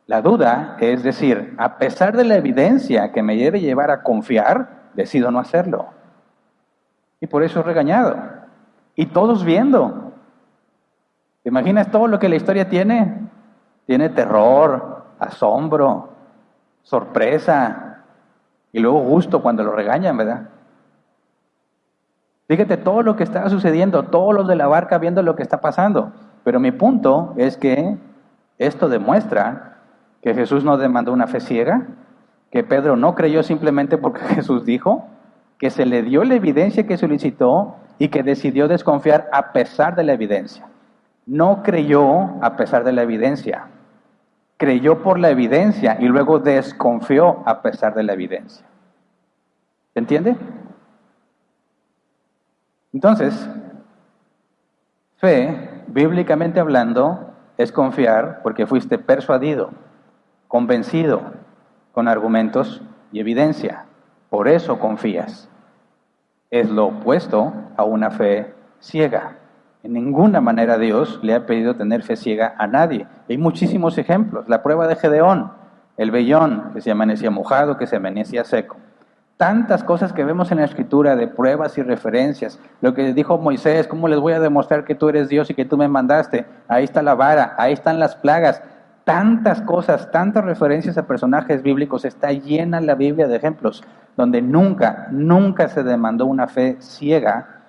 La duda es decir, a pesar de la evidencia que me debe llevar a confiar, decido no hacerlo. Y por eso es regañado. Y todos viendo. ¿Te imaginas todo lo que la historia tiene? Tiene terror, asombro, sorpresa y luego gusto cuando lo regañan, ¿verdad? Fíjate todo lo que está sucediendo, todos los de la barca viendo lo que está pasando. Pero mi punto es que esto demuestra que Jesús no demandó una fe ciega, que Pedro no creyó simplemente porque Jesús dijo, que se le dio la evidencia que solicitó y que decidió desconfiar a pesar de la evidencia. No creyó a pesar de la evidencia, creyó por la evidencia y luego desconfió a pesar de la evidencia. ¿Se entiende? Entonces, fe, bíblicamente hablando, es confiar porque fuiste persuadido, convencido, con argumentos y evidencia. Por eso confías. Es lo opuesto a una fe ciega. En ninguna manera Dios le ha pedido tener fe ciega a nadie. Hay muchísimos ejemplos. La prueba de Gedeón, el vellón que se amanecía mojado, que se amanecía seco. Tantas cosas que vemos en la Escritura de pruebas y referencias. Lo que dijo Moisés, ¿cómo les voy a demostrar que tú eres Dios y que tú me mandaste? Ahí está la vara, ahí están las plagas. Tantas cosas, tantas referencias a personajes bíblicos. Está llena la Biblia de ejemplos donde nunca se demandó una fe ciega.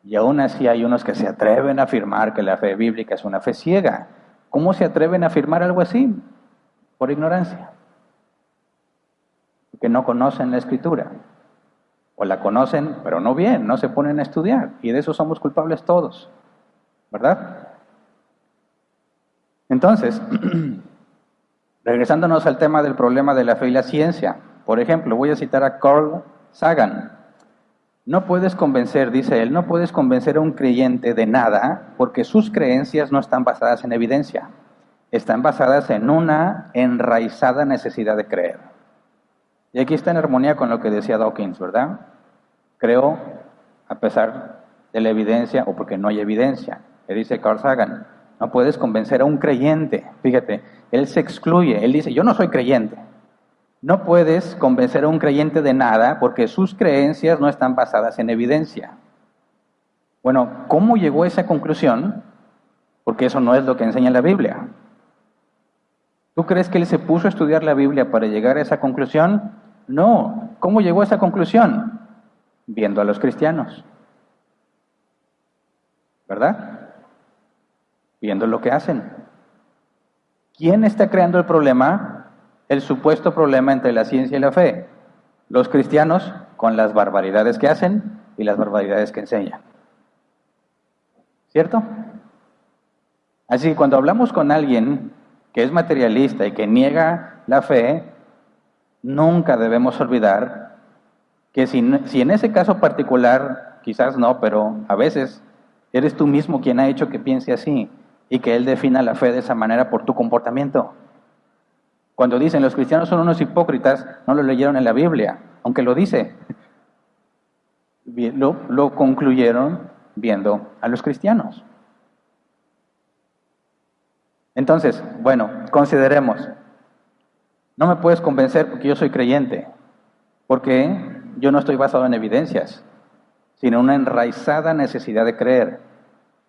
Y aún así hay unos que se atreven a afirmar que la fe bíblica es una fe ciega. ¿Cómo se atreven a afirmar algo así? Por ignorancia. Porque no conocen la Escritura. O la conocen, pero no bien, no se ponen a estudiar. Y de eso somos culpables todos. ¿Verdad? Entonces, regresándonos al tema del problema de la fe y la ciencia. Por ejemplo, voy a citar a Carl Sagan. No puedes convencer, dice él, no puedes convencer a un creyente de nada porque sus creencias no están basadas en evidencia. Están basadas en una enraizada necesidad de creer. Y aquí está en armonía con lo que decía Dawkins, ¿verdad? Creo a pesar de la evidencia o porque no hay evidencia. Que dice Carl Sagan, no puedes convencer a un creyente. Fíjate, él se excluye, él dice, yo no soy creyente. No puedes convencer a un creyente de nada porque sus creencias no están basadas en evidencia. Bueno, ¿cómo llegó a esa conclusión? Porque eso no es lo que enseña la Biblia. ¿Tú crees que él se puso a estudiar la Biblia para llegar a esa conclusión? No. ¿Cómo llegó a esa conclusión? Viendo a los cristianos. ¿Verdad? Viendo lo que hacen. ¿Quién está creando el problema? El supuesto problema entre la ciencia y la fe. Los cristianos con las barbaridades que hacen y las barbaridades que enseñan. ¿Cierto? Así que cuando hablamos con alguien que es materialista y que niega la fe, nunca debemos olvidar que si en ese caso particular, quizás no, pero a veces eres tú mismo quien ha hecho que piense así y que él defina la fe de esa manera por tu comportamiento. Cuando dicen los cristianos son unos hipócritas, no lo leyeron en la Biblia, aunque lo dice. Lo concluyeron viendo a los cristianos. Entonces, bueno, consideremos. No me puedes convencer porque yo soy creyente, porque yo no estoy basado en evidencias, sino en una enraizada necesidad de creer.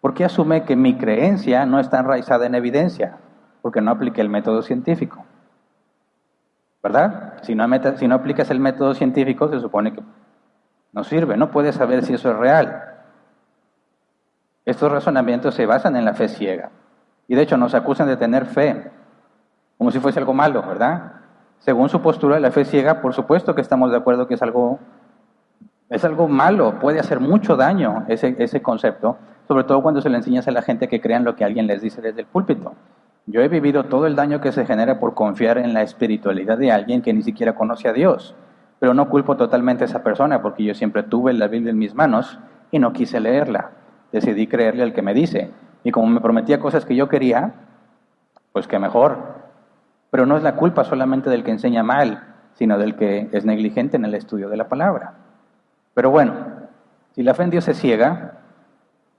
¿Por qué asume que mi creencia no está enraizada en evidencia? Porque no apliqué el método científico. ¿Verdad? Si no aplicas el método científico, se supone que no sirve, no puedes saber si eso es real. Estos razonamientos se basan en la fe ciega. Y de hecho nos acusan de tener fe, como si fuese algo malo, ¿verdad? Según su postura, la fe ciega, por supuesto que estamos de acuerdo que es algo malo, puede hacer mucho daño ese concepto, sobre todo cuando se le enseñas a la gente que crean lo que alguien les dice desde el púlpito. Yo he vivido todo el daño que se genera por confiar en la espiritualidad de alguien que ni siquiera conoce a Dios, pero no culpo totalmente a esa persona porque yo siempre tuve la Biblia en mis manos y no quise leerla. Decidí creerle al que me dice. Y como me prometía cosas que yo quería, pues que mejor. Pero no es la culpa solamente del que enseña mal, sino del que es negligente en el estudio de la palabra. Pero bueno, si la fe en Dios es ciega,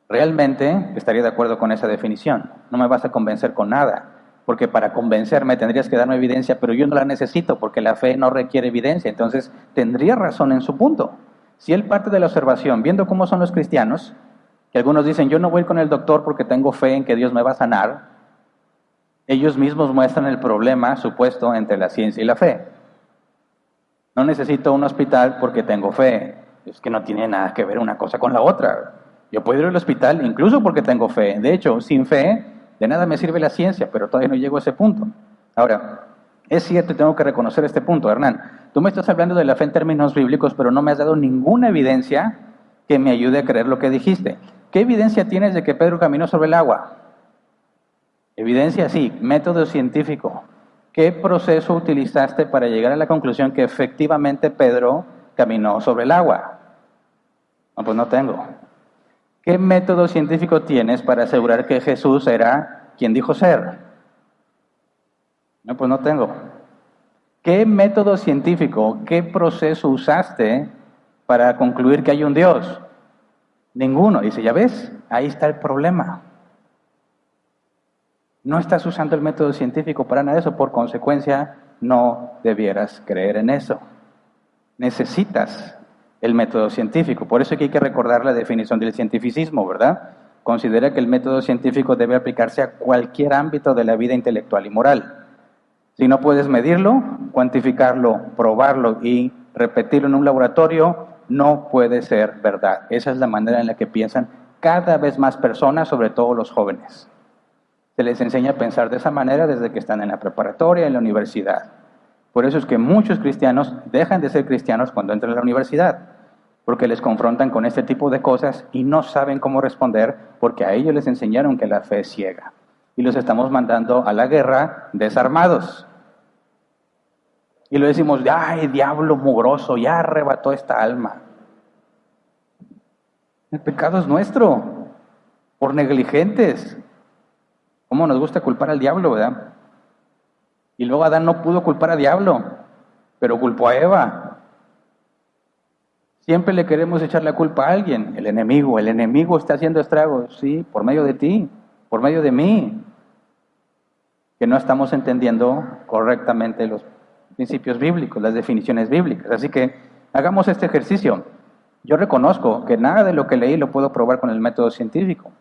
realmente estaría de acuerdo con esa definición. No me vas a convencer con nada, porque para convencerme tendrías que darme evidencia, pero yo no la necesito porque la fe no requiere evidencia. Entonces tendría razón en su punto. Si él parte de la observación, viendo cómo son los cristianos, que algunos dicen, yo no voy con el doctor porque tengo fe en que Dios me va a sanar, ellos mismos muestran el problema supuesto entre la ciencia y la fe. No necesito un hospital porque tengo fe. Es que no tiene nada que ver una cosa con la otra. Yo puedo ir al hospital incluso porque tengo fe. De hecho, sin fe, de nada me sirve la ciencia, pero todavía no llego a ese punto. Ahora, es cierto y tengo que reconocer este punto, Hernán. Tú me estás hablando de la fe en términos bíblicos, pero no me has dado ninguna evidencia que me ayude a creer lo que dijiste. ¿Qué evidencia tienes de que Pedro caminó sobre el agua? Evidencia, sí, método científico. ¿Qué proceso utilizaste para llegar a la conclusión que efectivamente Pedro caminó sobre el agua? No, pues no tengo. ¿Qué método científico tienes para asegurar que Jesús era quien dijo ser? No, pues no tengo. ¿Qué método científico, qué proceso usaste para concluir que hay un Dios? Ninguno. Dice, ¿ya ves? Ahí está el problema. No estás usando el método científico para nada de eso, por consecuencia, no debieras creer en eso. Necesitas el método científico. Por eso hay que recordar la definición del cientificismo, ¿verdad? Considera que el método científico debe aplicarse a cualquier ámbito de la vida intelectual y moral. Si no puedes medirlo, cuantificarlo, probarlo y repetirlo en un laboratorio, no puede ser verdad. Esa es la manera en la que piensan cada vez más personas, sobre todo los jóvenes. Se les enseña a pensar de esa manera desde que están en la preparatoria, en la universidad. Por eso es que muchos cristianos dejan de ser cristianos cuando entran a la universidad, porque les confrontan con este tipo de cosas y no saben cómo responder, porque a ellos les enseñaron que la fe es ciega. Y los estamos mandando a la guerra desarmados. Y lo decimos, ¡ay, diablo mugroso! Ya arrebató esta alma. El pecado es nuestro, por negligentes. ¿Cómo nos gusta culpar al diablo, verdad? Y luego Adán no pudo culpar al diablo, pero culpó a Eva. Siempre le queremos echar la culpa a alguien. El enemigo está haciendo estragos, sí, por medio de ti, por medio de mí. Que no estamos entendiendo correctamente los principios bíblicos, las definiciones bíblicas. Así que hagamos este ejercicio. Yo reconozco que nada de lo que leí lo puedo probar con el método científico.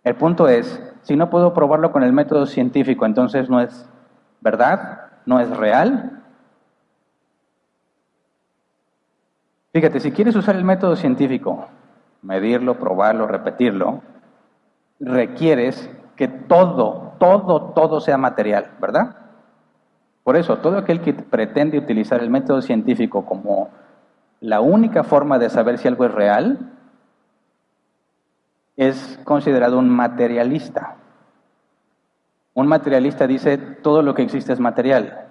El punto es, si no puedo probarlo con el método científico, entonces no es verdad, no es real. Fíjate, si quieres usar el método científico, medirlo, probarlo, repetirlo, requieres que todo sea material, ¿verdad? Por eso, todo aquel que pretende utilizar el método científico como la única forma de saber si algo es real, es considerado un materialista. Un materialista dice, todo lo que existe es material.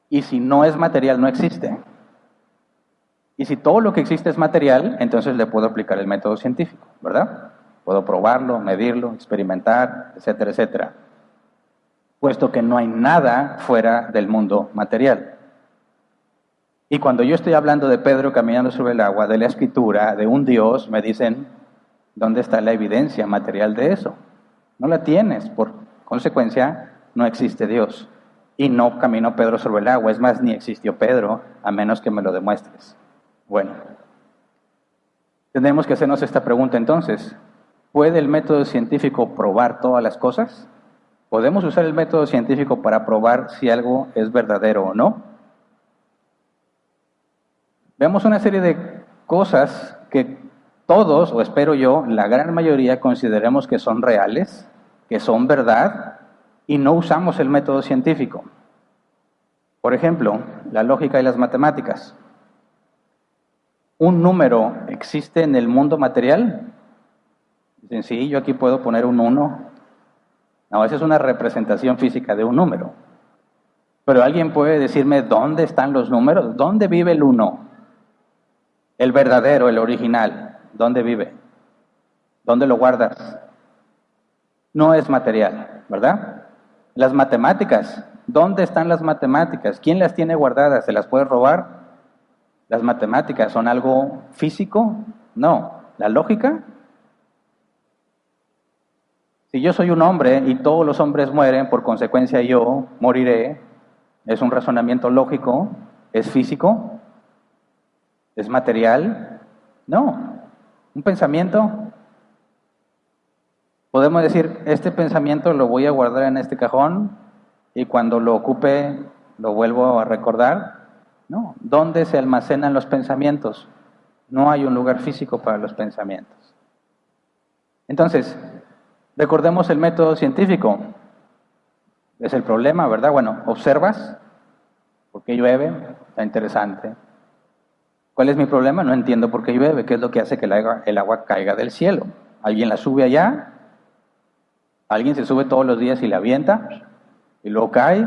Y si no es material, no existe. Y si todo lo que existe es material, entonces le puedo aplicar el método científico, ¿verdad? Puedo probarlo, medirlo, experimentar, etcétera, etcétera. Puesto que no hay nada fuera del mundo material. Y cuando yo estoy hablando de Pedro caminando sobre el agua, de la Escritura, de un Dios, me dicen, ¿Dónde está la evidencia material de eso? No la tienes, por consecuencia, no existe Dios. Y no caminó Pedro sobre el agua, es más, ni existió Pedro, a menos que me lo demuestres. Bueno, tenemos que hacernos esta pregunta entonces. ¿Puede el método científico probar todas las cosas? ¿Podemos usar el método científico para probar si algo es verdadero o no? Veamos una serie de cosas que todos, o espero yo, la gran mayoría consideremos que son reales, que son verdad, y no usamos el método científico. Por ejemplo, la lógica y las matemáticas. ¿Un número existe en el mundo material? Dicen, sí, yo aquí puedo poner un 1. No, esa es una representación física de un número. Pero alguien puede decirme dónde están los números, dónde vive el 1, el verdadero, el original, ¿dónde vive? ¿Dónde lo guardas? No es material, ¿verdad? Las matemáticas, ¿dónde están las matemáticas? ¿Quién las tiene guardadas? ¿Se las puede robar? ¿Las matemáticas son algo físico? No. ¿La lógica? Si yo soy un hombre y todos los hombres mueren, por consecuencia yo moriré, ¿es un razonamiento lógico? ¿Es físico? ¿Es material? No. ¿Un pensamiento? Podemos decir, este pensamiento lo voy a guardar en este cajón y cuando lo ocupe lo vuelvo a recordar. No. ¿Dónde se almacenan los pensamientos? No hay un lugar físico para los pensamientos. Entonces, recordemos el método científico. Es el problema, ¿verdad? Bueno, observas, ¿por qué llueve? Está interesante. ¿Cuál es mi problema? No entiendo por qué llueve. ¿Qué es lo que hace que el agua caiga del cielo? ¿Alguien la sube allá? ¿Alguien se sube todos los días y la avienta? Y luego cae.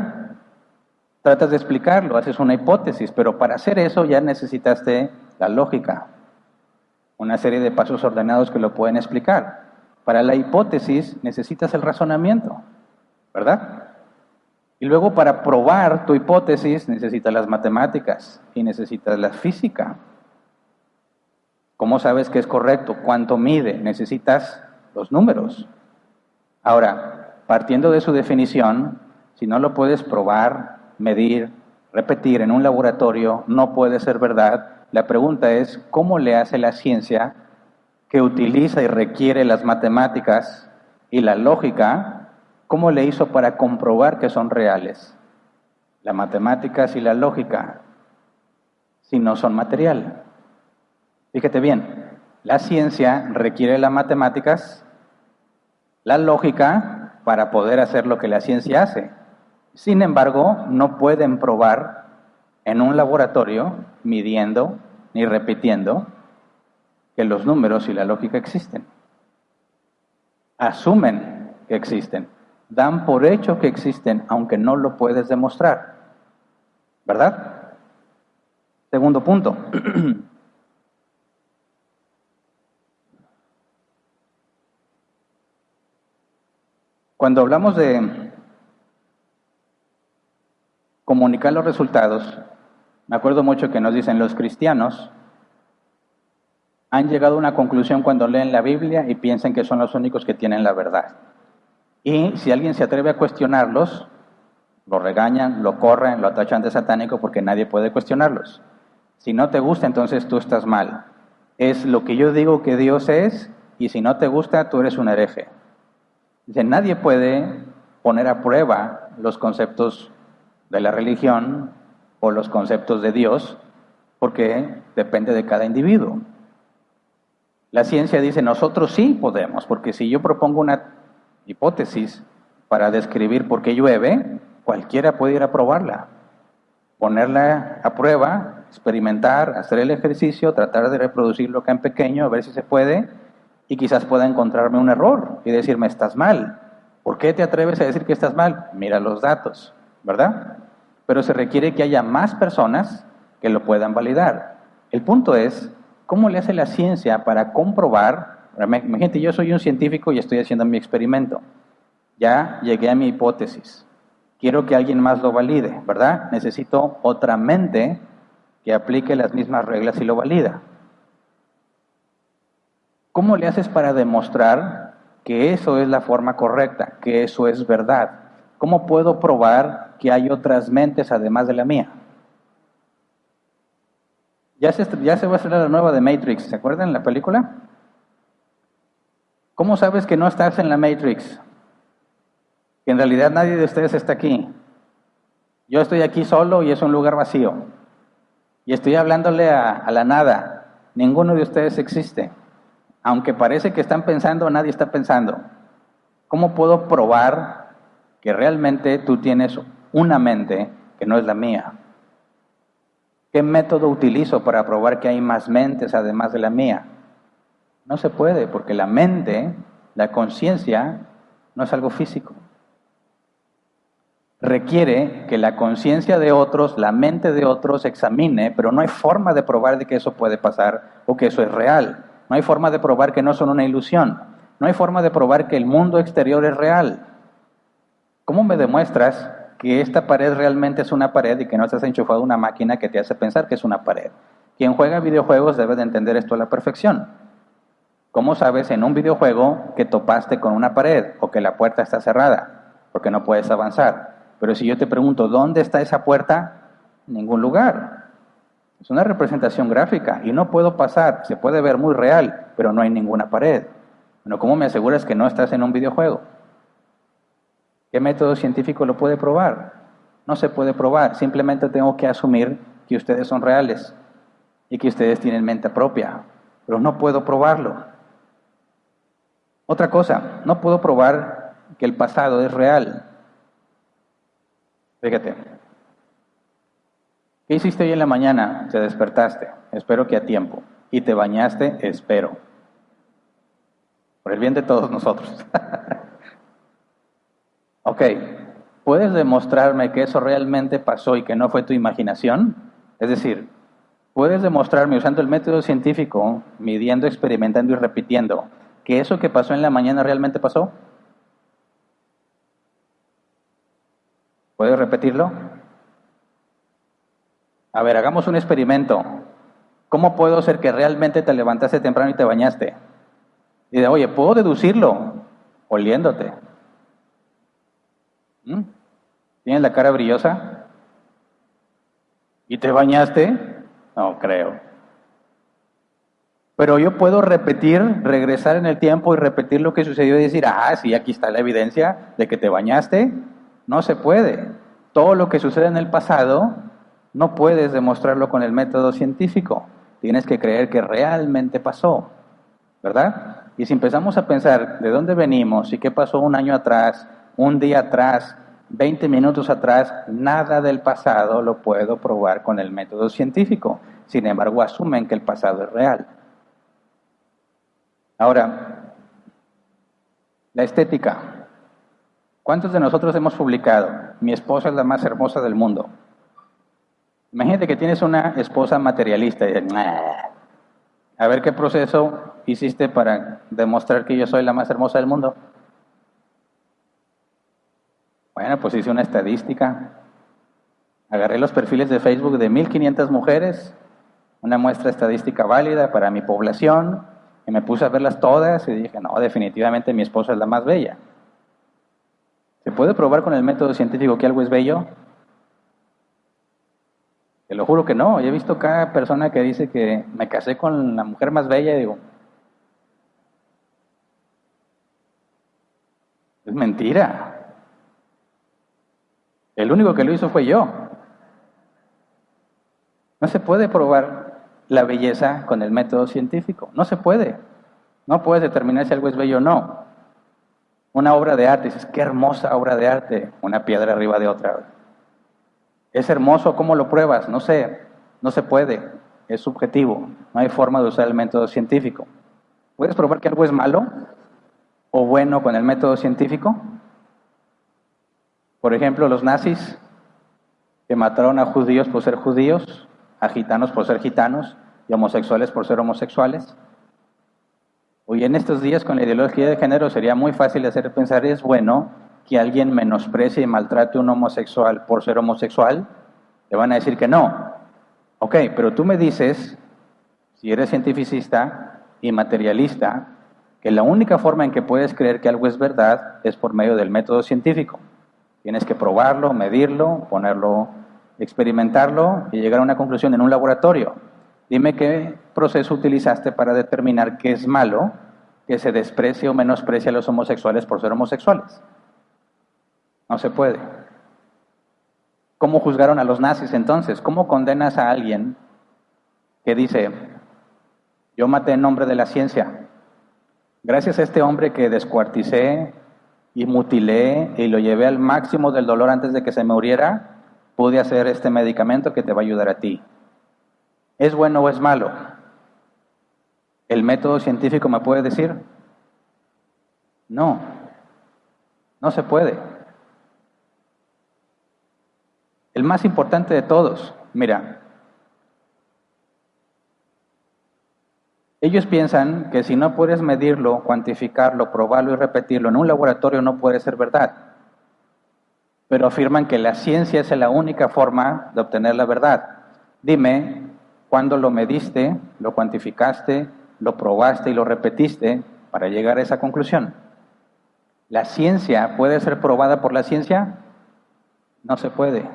Tratas de explicarlo, haces una hipótesis, pero para hacer eso ya necesitaste la lógica. Una serie de pasos ordenados que lo pueden explicar. Para la hipótesis necesitas el razonamiento, ¿verdad? Y luego para probar tu hipótesis necesitas las matemáticas y necesitas la física. ¿Cómo sabes que es correcto? ¿Cuánto mide? Necesitas los números. Ahora, partiendo de su definición, si no lo puedes probar, medir, repetir en un laboratorio, no puede ser verdad. La pregunta es, ¿cómo le hace la ciencia que utiliza y requiere las matemáticas y la lógica? ¿Cómo le hizo para comprobar que son reales? Las matemáticas y la lógica, si no son material. Fíjate bien, la ciencia requiere las matemáticas, la lógica, para poder hacer lo que la ciencia hace. Sin embargo, no pueden probar en un laboratorio, midiendo ni repitiendo, que los números y la lógica existen. Asumen que existen. Dan por hecho que existen, aunque no lo puedes demostrar. ¿Verdad? Segundo punto. Cuando hablamos de comunicar los resultados, me acuerdo mucho que nos dicen los cristianos han llegado a una conclusión cuando leen la Biblia y piensan que son los únicos que tienen la verdad. Y si alguien se atreve a cuestionarlos, lo regañan, lo corren, lo tachan de satánico porque nadie puede cuestionarlos. Si no te gusta, entonces tú estás mal. Es lo que yo digo que Dios es, y si no te gusta, tú eres un hereje. Dice, nadie puede poner a prueba los conceptos de la religión o los conceptos de Dios, porque depende de cada individuo. La ciencia dice, nosotros sí podemos, porque si yo propongo una hipótesis para describir por qué llueve, cualquiera puede ir a probarla, ponerla a prueba, experimentar, hacer el ejercicio, tratar de reproducirlo acá en pequeño, a ver si se puede, y quizás pueda encontrarme un error y decirme, estás mal. ¿Por qué te atreves a decir que estás mal? Mira los datos, ¿verdad? Pero se requiere que haya más personas que lo puedan validar. El punto es, ¿cómo le hace la ciencia para comprobar? Imagínate, yo soy un científico y estoy haciendo mi experimento. Ya llegué a mi hipótesis. Quiero que alguien más lo valide, ¿verdad? Necesito otra mente que aplique las mismas reglas y lo valida. ¿Cómo le haces para demostrar que eso es la forma correcta, que eso es verdad? ¿Cómo puedo probar que hay otras mentes además de la mía? Ya se va a estrenar la nueva de Matrix, ¿se acuerdan la película? ¿Cómo sabes que no estás en la Matrix? Que en realidad nadie de ustedes está aquí. Yo estoy aquí solo y es un lugar vacío. Y estoy hablándole a la nada. Ninguno de ustedes existe. Aunque parece que están pensando, nadie está pensando. ¿Cómo puedo probar que realmente tú tienes una mente que no es la mía? ¿Qué método utilizo para probar que hay más mentes además de la mía? No se puede, porque la mente, la conciencia, no es algo físico. Requiere que la conciencia de otros, la mente de otros examine, pero no hay forma de probar de que eso puede pasar o que eso es real. No hay forma de probar que no son una ilusión. No hay forma de probar que el mundo exterior es real. ¿Cómo me demuestras que esta pared realmente es una pared y que no estás enchufado a una máquina que te hace pensar que es una pared? Quien juega videojuegos debe de entender esto a la perfección. ¿Cómo sabes en un videojuego que topaste con una pared o que la puerta está cerrada? Porque no puedes avanzar. Pero si yo te pregunto, ¿dónde está esa puerta? En ningún lugar. Es una representación gráfica y no puedo pasar. Se puede ver muy real, pero no hay ninguna pared. Bueno, ¿cómo me aseguras que no estás en un videojuego? ¿Qué método científico lo puede probar? No se puede probar. Simplemente tengo que asumir que ustedes son reales y que ustedes tienen mente propia. Pero no puedo probarlo. Otra cosa, no puedo probar que el pasado es real. Fíjate, ¿qué hiciste hoy en la mañana? Te despertaste, espero que a tiempo, y te bañaste, espero, por el bien de todos nosotros. Ok, ¿puedes demostrarme que eso realmente pasó y que no fue tu imaginación? Es decir, ¿puedes demostrarme usando el método científico, midiendo, experimentando y repitiendo, que eso que pasó en la mañana realmente pasó? ¿Puedes repetirlo? A ver, hagamos un experimento. ¿Cómo puedo hacer que realmente te levantaste temprano y te bañaste? Y de, oye, ¿puedo deducirlo? Oliéndote. ¿Tienes la cara brillosa? ¿Y te bañaste? No creo. Pero yo puedo repetir, regresar en el tiempo y repetir lo que sucedió y decir, sí, aquí está la evidencia de que te bañaste. No se puede. Todo lo que sucede en el pasado no puedes demostrarlo con el método científico. Tienes que creer que realmente pasó, ¿verdad? Y si empezamos a pensar de dónde venimos y qué pasó un año atrás, un día atrás, 20 minutos atrás, nada del pasado lo puedo probar con el método científico. Sin embargo, asumen que el pasado es real. Ahora, la estética. ¿Cuántos de nosotros hemos publicado? Mi esposa es la más hermosa del mundo. Imagínate que tienes una esposa materialista y dices, a ver qué proceso hiciste para demostrar que yo soy la más hermosa del mundo. Bueno, pues hice una estadística. Agarré los perfiles de Facebook de 1,500 mujeres, una muestra estadística válida para mi población, y me puse a verlas todas y dije, no, definitivamente mi esposa es la más bella. ¿Se puede probar con el método científico que algo es bello? Te lo juro que no. Yo he visto cada persona que dice que me casé con la mujer más bella y digo, es mentira. El único que lo hizo fue yo. No se puede probar la belleza con el método científico. No se puede. No puedes determinar si algo es bello o no. Una obra de arte, dices, qué hermosa obra de arte, una piedra arriba de otra. ¿Es hermoso? ¿Cómo lo pruebas? No sé, no se puede, es subjetivo, no hay forma de usar el método científico. ¿Puedes probar que algo es malo o bueno con el método científico? Por ejemplo, los nazis que mataron a judíos por ser judíos, a gitanos por ser gitanos y homosexuales por ser homosexuales. Hoy en estos días con la ideología de género sería muy fácil hacer pensar, ¿es bueno que alguien menosprecie y maltrate a un homosexual por ser homosexual? Le van a decir que no. Ok, pero tú me dices, si eres cientificista, y materialista que la única forma en que puedes creer que algo es verdad es por medio del método científico. Tienes que probarlo, medirlo, ponerlo, experimentarlo y llegar a una conclusión en un laboratorio. Dime qué proceso utilizaste para determinar que es malo que se desprecie o menosprecie a los homosexuales por ser homosexuales. No se puede. ¿Cómo juzgaron a los nazis entonces? ¿Cómo condenas a alguien que dice, yo maté en nombre de la ciencia? Gracias a este hombre que descuarticé y mutilé y lo llevé al máximo del dolor antes de que se muriera, pude hacer este medicamento que te va a ayudar a ti. ¿Es bueno o es malo? ¿El método científico me puede decir? No, no se puede. El más importante de todos, mira, ellos piensan que si no puedes medirlo, cuantificarlo, probarlo y repetirlo en un laboratorio no puede ser verdad. Pero afirman que la ciencia es la única forma de obtener la verdad. Dime, ¿cuándo lo mediste, lo cuantificaste, lo probaste y lo repetiste para llegar a esa conclusión? ¿La ciencia puede ser probada por la ciencia? No se puede.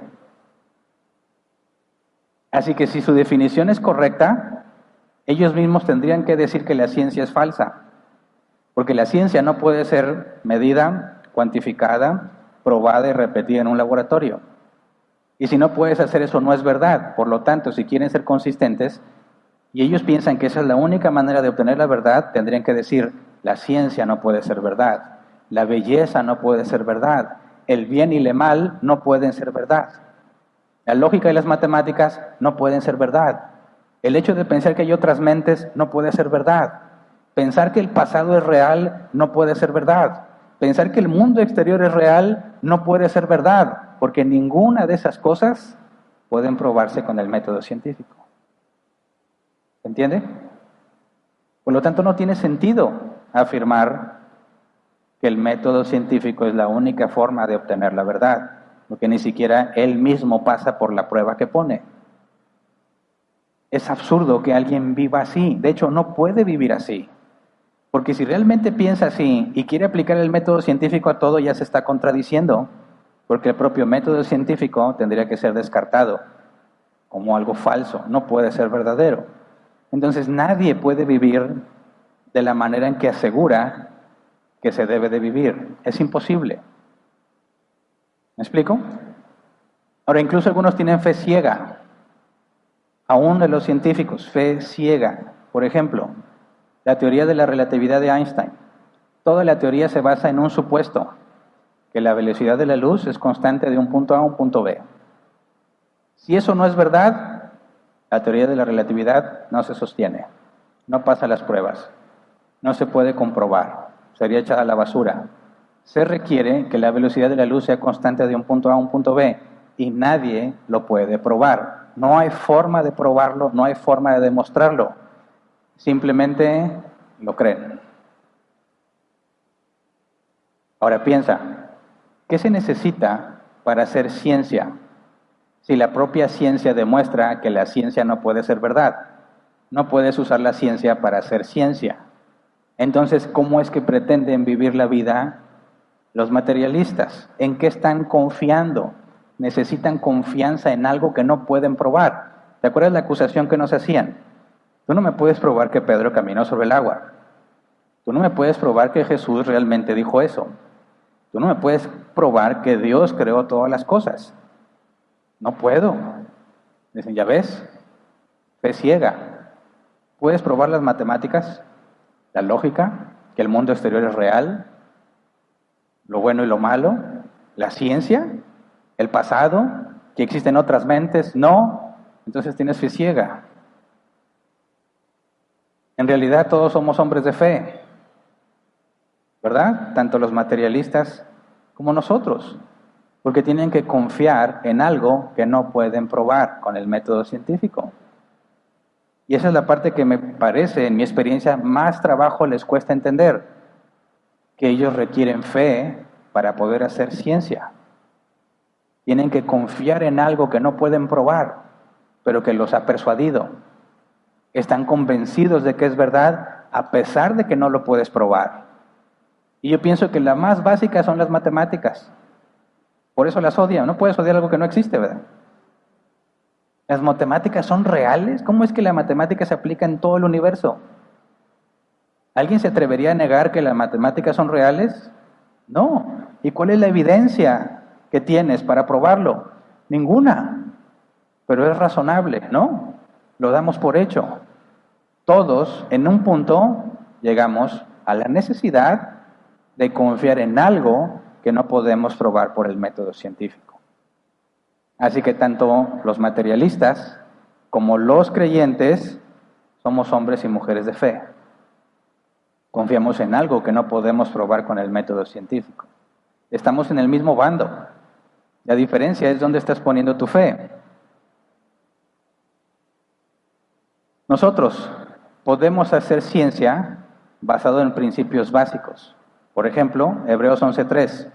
Así que si su definición es correcta, ellos mismos tendrían que decir que la ciencia es falsa, porque la ciencia no puede ser medida, cuantificada, probada y repetida en un laboratorio. Y si no puedes hacer eso, no es verdad. Por lo tanto, si quieren ser consistentes, y ellos piensan que esa es la única manera de obtener la verdad, tendrían que decir, la ciencia no puede ser verdad, la belleza no puede ser verdad, el bien y el mal no pueden ser verdad. La lógica y las matemáticas no pueden ser verdad. El hecho de pensar que hay otras mentes no puede ser verdad. Pensar que el pasado es real no puede ser verdad. Pensar que el mundo exterior es real no puede ser verdad, porque ninguna de esas cosas pueden probarse con el método científico. ¿Se entiende? Por lo tanto, no tiene sentido afirmar que el método científico es la única forma de obtener la verdad, porque ni siquiera él mismo pasa por la prueba que pone. Es absurdo que alguien viva así. De hecho, no puede vivir así. Porque si realmente piensa así y quiere aplicar el método científico a todo, ya se está contradiciendo, porque el propio método científico tendría que ser descartado como algo falso, no puede ser verdadero. Entonces nadie puede vivir de la manera en que asegura que se debe de vivir. Es imposible. ¿Me explico? Ahora, incluso algunos tienen fe ciega, aún de los científicos, fe ciega. Por ejemplo, la teoría de la relatividad de Einstein. Toda la teoría se basa en un supuesto, que la velocidad de la luz es constante de un punto A a un punto B. Si eso no es verdad, la teoría de la relatividad no se sostiene, no pasa las pruebas, no se puede comprobar, sería echada a la basura. Se requiere que la velocidad de la luz sea constante de un punto A a un punto B y nadie lo puede probar. No hay forma de probarlo, no hay forma de demostrarlo. Simplemente lo creen. Ahora piensa, ¿qué se necesita para hacer ciencia? Si la propia ciencia demuestra que la ciencia no puede ser verdad, no puedes usar la ciencia para hacer ciencia. Entonces, ¿cómo es que pretenden vivir la vida los materialistas? ¿En qué están confiando? Necesitan confianza en algo que no pueden probar. ¿Te acuerdas la acusación que nos hacían? Tú no me puedes probar que Pedro caminó sobre el agua. Tú no me puedes probar que Jesús realmente dijo eso. Tú no me puedes probar que Dios creó todas las cosas. No puedo. Dicen, ¿ya ves? Fe ciega. ¿Puedes probar las matemáticas? ¿La lógica? ¿Que el mundo exterior es real? ¿Lo bueno y lo malo? ¿La ciencia? ¿El pasado? ¿Que existen otras mentes? No. Entonces tienes fe ciega. En realidad todos somos hombres de fe, ¿verdad? Tanto los materialistas como nosotros, porque tienen que confiar en algo que no pueden probar con el método científico. Y esa es la parte que me parece, en mi experiencia, más trabajo les cuesta entender, que ellos requieren fe para poder hacer ciencia. Tienen que confiar en algo que no pueden probar, pero que los ha persuadido. Están convencidos de que es verdad a pesar de que no lo puedes probar. Y yo pienso que la más básica son las matemáticas. Por eso las odian. No puedes odiar algo que no existe, ¿verdad? ¿Las matemáticas son reales? ¿Cómo es que la matemática se aplica en todo el universo? ¿Alguien se atrevería a negar que las matemáticas son reales? No. ¿Y cuál es la evidencia que tienes para probarlo? Ninguna. Pero es razonable, ¿no? Lo damos por hecho. Todos, en un punto, llegamos a la necesidad de confiar en algo que no podemos probar por el método científico. Así que tanto los materialistas como los creyentes somos hombres y mujeres de fe. Confiamos en algo que no podemos probar con el método científico. Estamos en el mismo bando. La diferencia es dónde estás poniendo tu fe. Nosotros podemos hacer ciencia basado en principios básicos. Por ejemplo, Hebreos 11:3.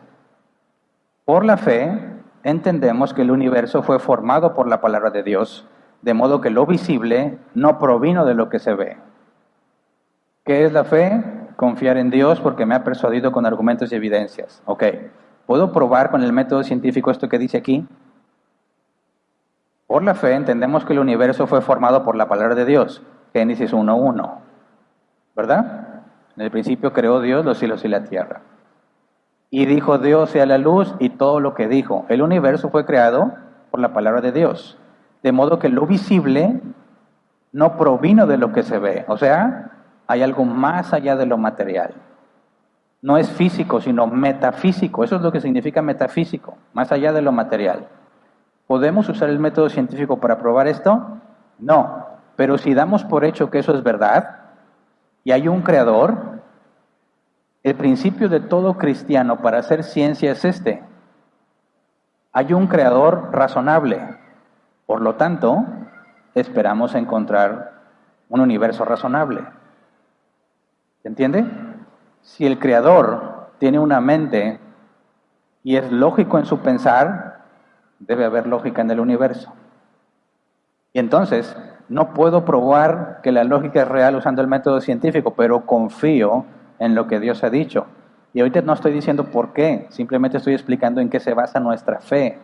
Por la fe entendemos que el universo fue formado por la palabra de Dios, de modo que lo visible no provino de lo que se ve. ¿Qué es la fe? Confiar en Dios porque me ha persuadido con argumentos y evidencias. Ok, ¿puedo probar con el método científico esto que dice aquí? Por la fe entendemos que el universo fue formado por la palabra de Dios, Génesis 1:1, ¿verdad? En el principio creó Dios los cielos y la tierra. Y dijo Dios sea la luz y todo lo que dijo. El universo fue creado por la palabra de Dios. De modo que lo visible no provino de lo que se ve. O sea, hay algo más allá de lo material. No es físico, sino metafísico. Eso es lo que significa metafísico, más allá de lo material. ¿Podemos usar el método científico para probar esto? No. Pero si damos por hecho que eso es verdad y hay un creador, el principio de todo cristiano para hacer ciencia es este. Hay un creador razonable. Por lo tanto, esperamos encontrar un universo razonable. ¿Se entiende? Si el creador tiene una mente y es lógico en su pensar, debe haber lógica en el universo. Y entonces, no puedo probar que la lógica es real usando el método científico, pero confío en lo que Dios ha dicho. Y ahorita no estoy diciendo por qué, simplemente estoy explicando en qué se basa nuestra fe.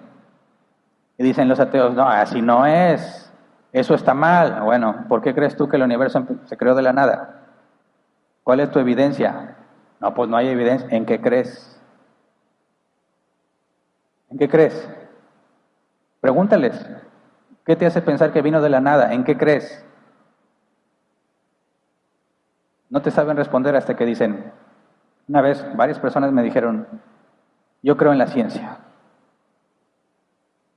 Y dicen los ateos, no, así no es, eso está mal. Bueno, ¿por qué crees tú que el universo se creó de la nada? ¿Cuál es tu evidencia? No, pues no hay evidencia. ¿En qué crees? ¿En qué crees? Pregúntales, ¿qué te hace pensar que vino de la nada? ¿En qué crees? No te saben responder hasta que dicen, una vez varias personas me dijeron, yo creo en la ciencia.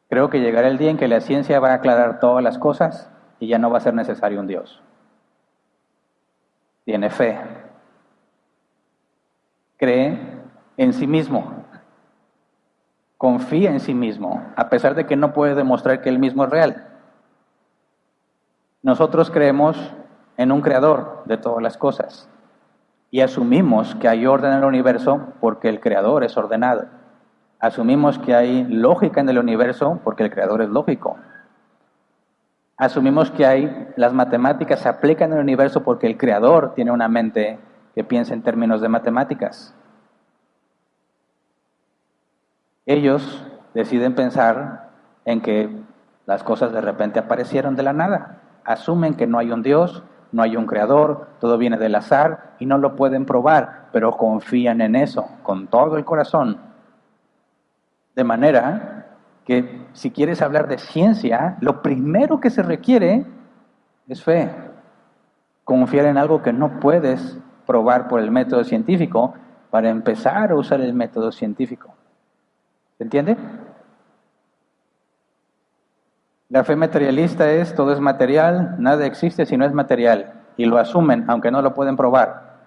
Creo que llegará el día en que la ciencia va a aclarar todas las cosas y ya no va a ser necesario un Dios. Tiene fe. Cree en sí mismo. Confía en sí mismo, a pesar de que no puede demostrar que él mismo es real. Nosotros creemos en un creador de todas las cosas y asumimos que hay orden en el universo porque el creador es ordenado. Asumimos que hay lógica en el universo porque el creador es lógico. Asumimos que las matemáticas se aplican en el universo porque el creador tiene una mente que piensa en términos de matemáticas. Ellos deciden pensar en que las cosas de repente aparecieron de la nada. Asumen que no hay un Dios, no hay un creador, todo viene del azar y no lo pueden probar, pero confían en eso con todo el corazón. De manera que si quieres hablar de ciencia, lo primero que se requiere es fe. Confiar en algo que no puedes probar por el método científico para empezar a usar el método científico. ¿Se entiende? La fe materialista es todo es material, nada existe si no es material. Y lo asumen, aunque no lo pueden probar.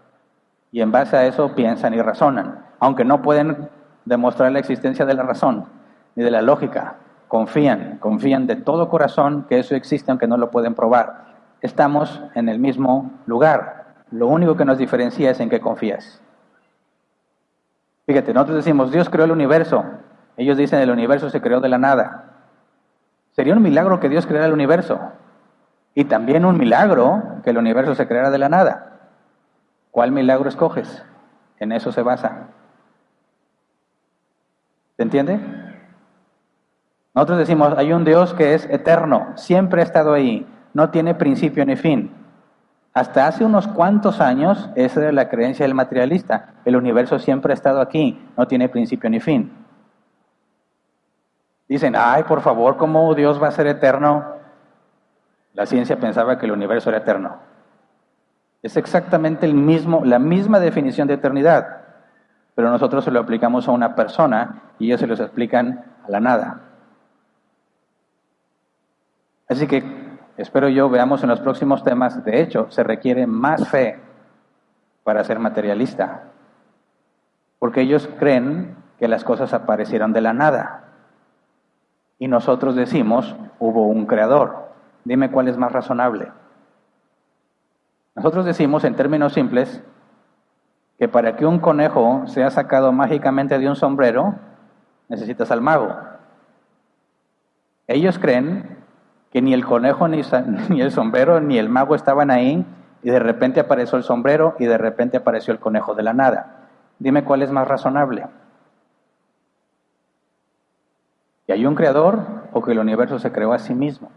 Y en base a eso piensan y razonan, aunque no pueden demostrar la existencia de la razón ni de la lógica. Confían de todo corazón que eso existe aunque no lo pueden probar. Estamos en el mismo lugar. Lo único que nos diferencia es en qué confías. Fíjate, nosotros decimos, Dios creó el universo. Ellos dicen, el universo se creó de la nada. Sería un milagro que Dios creara el universo. Y también un milagro que el universo se creara de la nada. ¿Cuál milagro escoges? En eso se basa. ¿Se entiende? Nosotros decimos, hay un Dios que es eterno, siempre ha estado ahí, no tiene principio ni fin. Hasta hace unos cuantos años, esa era la creencia del materialista. El universo siempre ha estado aquí, no tiene principio ni fin. Dicen, ay, por favor, ¿cómo Dios va a ser eterno? La ciencia pensaba que el universo era eterno. Es exactamente la misma definición de eternidad, pero nosotros se lo aplicamos a una persona y ellos se los explican a la nada. Así que espero yo veamos en los próximos temas, de hecho, se requiere más fe para ser materialista, porque ellos creen que las cosas aparecieron de la nada. Y nosotros decimos, hubo un creador. Dime cuál es más razonable. Nosotros decimos, en términos simples, que para que un conejo sea sacado mágicamente de un sombrero, necesitas al mago. Ellos creen que ni el conejo, ni el sombrero, ni el mago estaban ahí, y de repente apareció el sombrero, y de repente apareció el conejo de la nada. Dime cuál es más razonable. ¿Que hay un creador o que el universo se creó a sí mismo?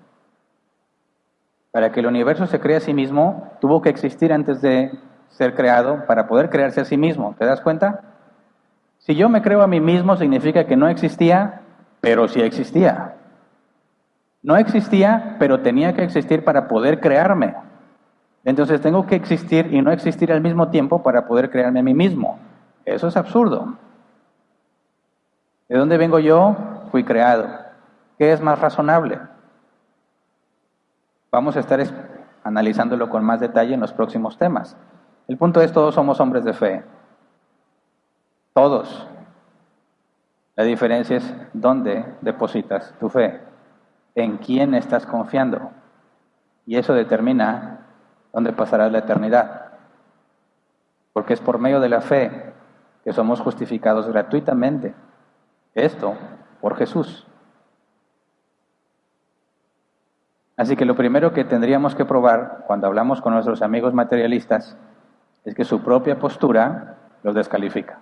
Para que el universo se cree a sí mismo, tuvo que existir antes de ser creado para poder crearse a sí mismo. ¿Te das cuenta? Si yo me creo a mí mismo, significa que no existía, pero sí existía. No existía, pero tenía que existir para poder crearme. Entonces tengo que existir y no existir al mismo tiempo para poder crearme a mí mismo. Eso es absurdo. ¿De dónde vengo yo? Fui creado. ¿Qué es más razonable? Vamos a estar analizándolo con más detalle en los próximos temas. El punto es, todos somos hombres de fe. Todos. La diferencia es dónde depositas tu fe, en quién estás confiando. Y eso determina dónde pasarás la eternidad. Porque es por medio de la fe que somos justificados gratuitamente. Esto por Jesús. Así que lo primero que tendríamos que probar cuando hablamos con nuestros amigos materialistas es que su propia postura los descalifica.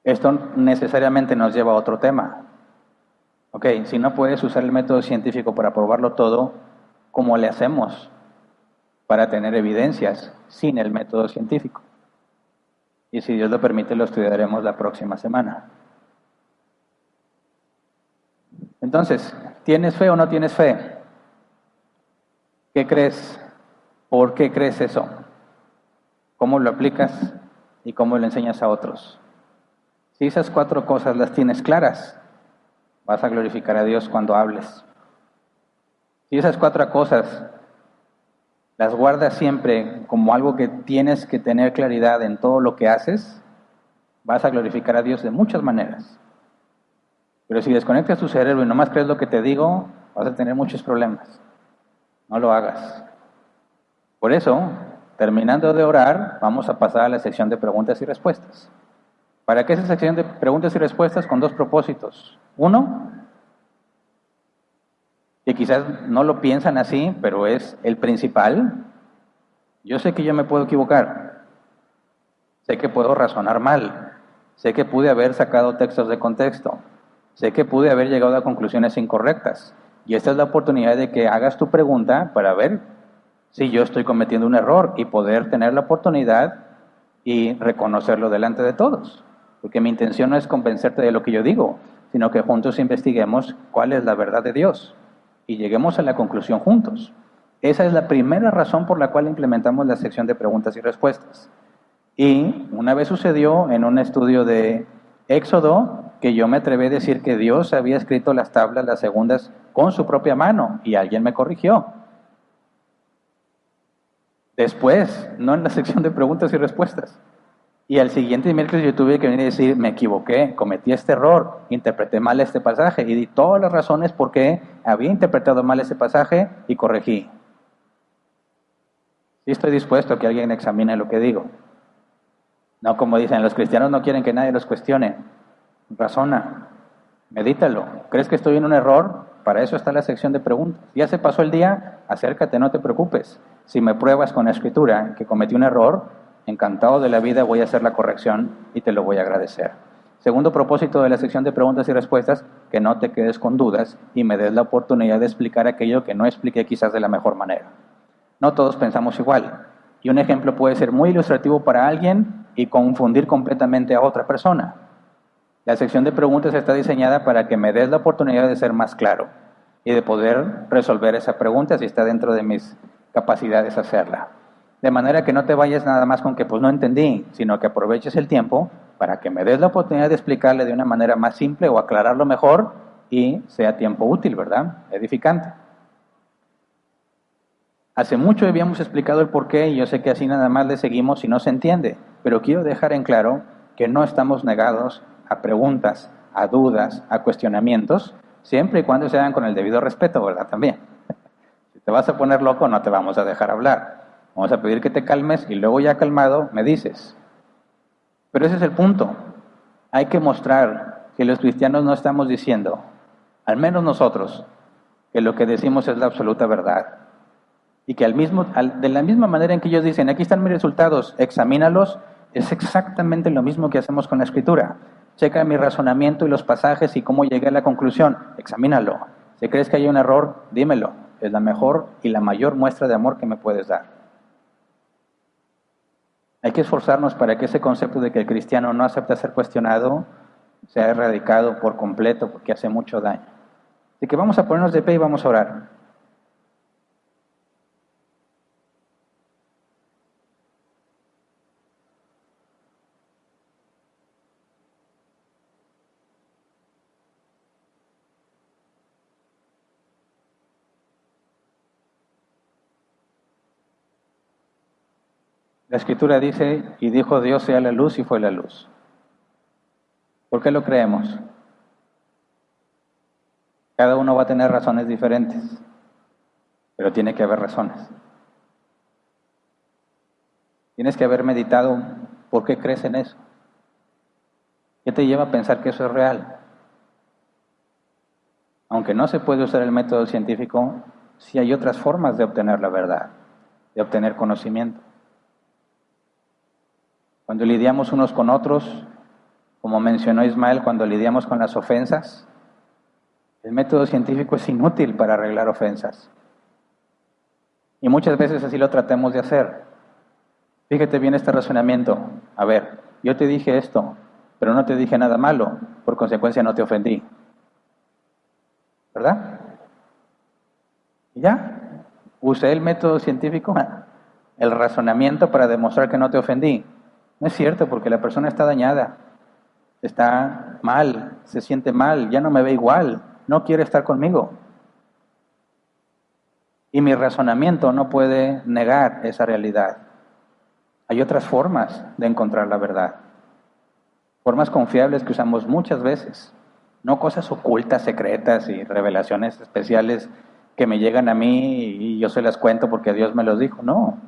Esto necesariamente nos lleva a otro tema. Ok, si no puedes usar el método científico para probarlo todo, ¿cómo le hacemos para tener evidencias sin el método científico? Y si Dios lo permite, lo estudiaremos la próxima semana. Entonces, ¿tienes fe o no tienes fe? ¿Qué crees? ¿Por qué crees eso? ¿Cómo lo aplicas y cómo lo enseñas a otros? Si esas 4 cosas las tienes claras, vas a glorificar a Dios cuando hables. Si esas 4 cosas las guardas siempre como algo que tienes que tener claridad en todo lo que haces, vas a glorificar a Dios de muchas maneras. Pero si desconectas tu cerebro y nomás crees lo que te digo, vas a tener muchos problemas. No lo hagas. Por eso, terminando de orar, vamos a pasar a la sección de preguntas y respuestas. ¿Para qué esa sección de preguntas y respuestas? Con 2 propósitos. Uno, que quizás no lo piensan así, pero es el principal. Yo sé que yo me puedo equivocar. Sé que puedo razonar mal. Sé que pude haber sacado textos de contexto. Sé que pude haber llegado a conclusiones incorrectas. Y esta es la oportunidad de que hagas tu pregunta para ver si yo estoy cometiendo un error y poder tener la oportunidad y reconocerlo delante de todos. Porque mi intención no es convencerte de lo que yo digo, sino que juntos investiguemos cuál es la verdad de Dios y lleguemos a la conclusión juntos. Esa es la primera razón por la cual implementamos la sección de preguntas y respuestas. Y una vez sucedió en un estudio de Éxodo que yo me atreví a decir que Dios había escrito las tablas, las segundas, con su propia mano, y alguien me corrigió. Después, no en la sección de preguntas y respuestas. Y al siguiente miércoles yo tuve que venir y decir, me equivoqué, cometí este error, interpreté mal este pasaje, y di todas las razones por qué había interpretado mal ese pasaje y corregí. Sí estoy dispuesto a que alguien examine lo que digo. No como dicen, los cristianos no quieren que nadie los cuestione. Razona, medítalo. ¿Crees que estoy en un error? Para eso está la sección de preguntas. Ya se pasó el día, acércate, no te preocupes. Si me pruebas con la Escritura que cometí un error, encantado de la vida voy a hacer la corrección y te lo voy a agradecer. Segundo propósito de la sección de preguntas y respuestas, que no te quedes con dudas y me des la oportunidad de explicar aquello que no expliqué quizás de la mejor manera. No todos pensamos igual, y un ejemplo puede ser muy ilustrativo para alguien y confundir completamente a otra persona. La sección de preguntas está diseñada para que me des la oportunidad de ser más claro y de poder resolver esa pregunta si está dentro de mis capacidades hacerla. De manera que no te vayas nada más con que pues no entendí, sino que aproveches el tiempo para que me des la oportunidad de explicarle de una manera más simple o aclararlo mejor y sea tiempo útil, ¿verdad? Edificante. Hace mucho habíamos explicado el porqué y yo sé que así nada más le seguimos y no se entiende, pero quiero dejar en claro que no estamos negados a preguntas, a dudas, a cuestionamientos, siempre y cuando se hagan con el debido respeto, ¿verdad? También. Si te vas a poner loco, no te vamos a dejar hablar. Vamos a pedir que te calmes y luego ya calmado me dices. Pero ese es el punto. Hay que mostrar que los cristianos no estamos diciendo, al menos nosotros, que lo que decimos es la absoluta verdad. Y que de la misma manera en que ellos dicen, aquí están mis resultados, examínalos, es exactamente lo mismo que hacemos con la Escritura. Checa mi razonamiento y los pasajes y cómo llegué a la conclusión, examínalo. Si crees que hay un error, dímelo. Es la mejor y la mayor muestra de amor que me puedes dar. Hay que esforzarnos para que ese concepto de que el cristiano no acepta ser cuestionado sea erradicado por completo, porque hace mucho daño. Así que vamos a ponernos de pie y vamos a orar. La Escritura dice, y dijo Dios sea la luz y fue la luz. ¿Por qué lo creemos? Cada uno va a tener razones diferentes, pero tiene que haber razones. Tienes que haber meditado por qué crees en eso. ¿Qué te lleva a pensar que eso es real? Aunque no se puede usar el método científico, sí hay otras formas de obtener la verdad, de obtener conocimiento. Cuando lidiamos unos con otros, como mencionó Ismael, cuando lidiamos con las ofensas, el método científico es inútil para arreglar ofensas. Y muchas veces así lo tratamos de hacer. Fíjate bien este razonamiento. A ver, yo te dije esto, pero no te dije nada malo, por consecuencia no te ofendí. ¿Verdad? ¿Y ya? Usé el método científico, el razonamiento para demostrar que no te ofendí. No es cierto, porque la persona está dañada, está mal, se siente mal, ya no me ve igual, no quiere estar conmigo. Y mi razonamiento no puede negar esa realidad. Hay otras formas de encontrar la verdad, formas confiables que usamos muchas veces, no cosas ocultas, secretas y revelaciones especiales que me llegan a mí y yo se las cuento porque Dios me los dijo. No,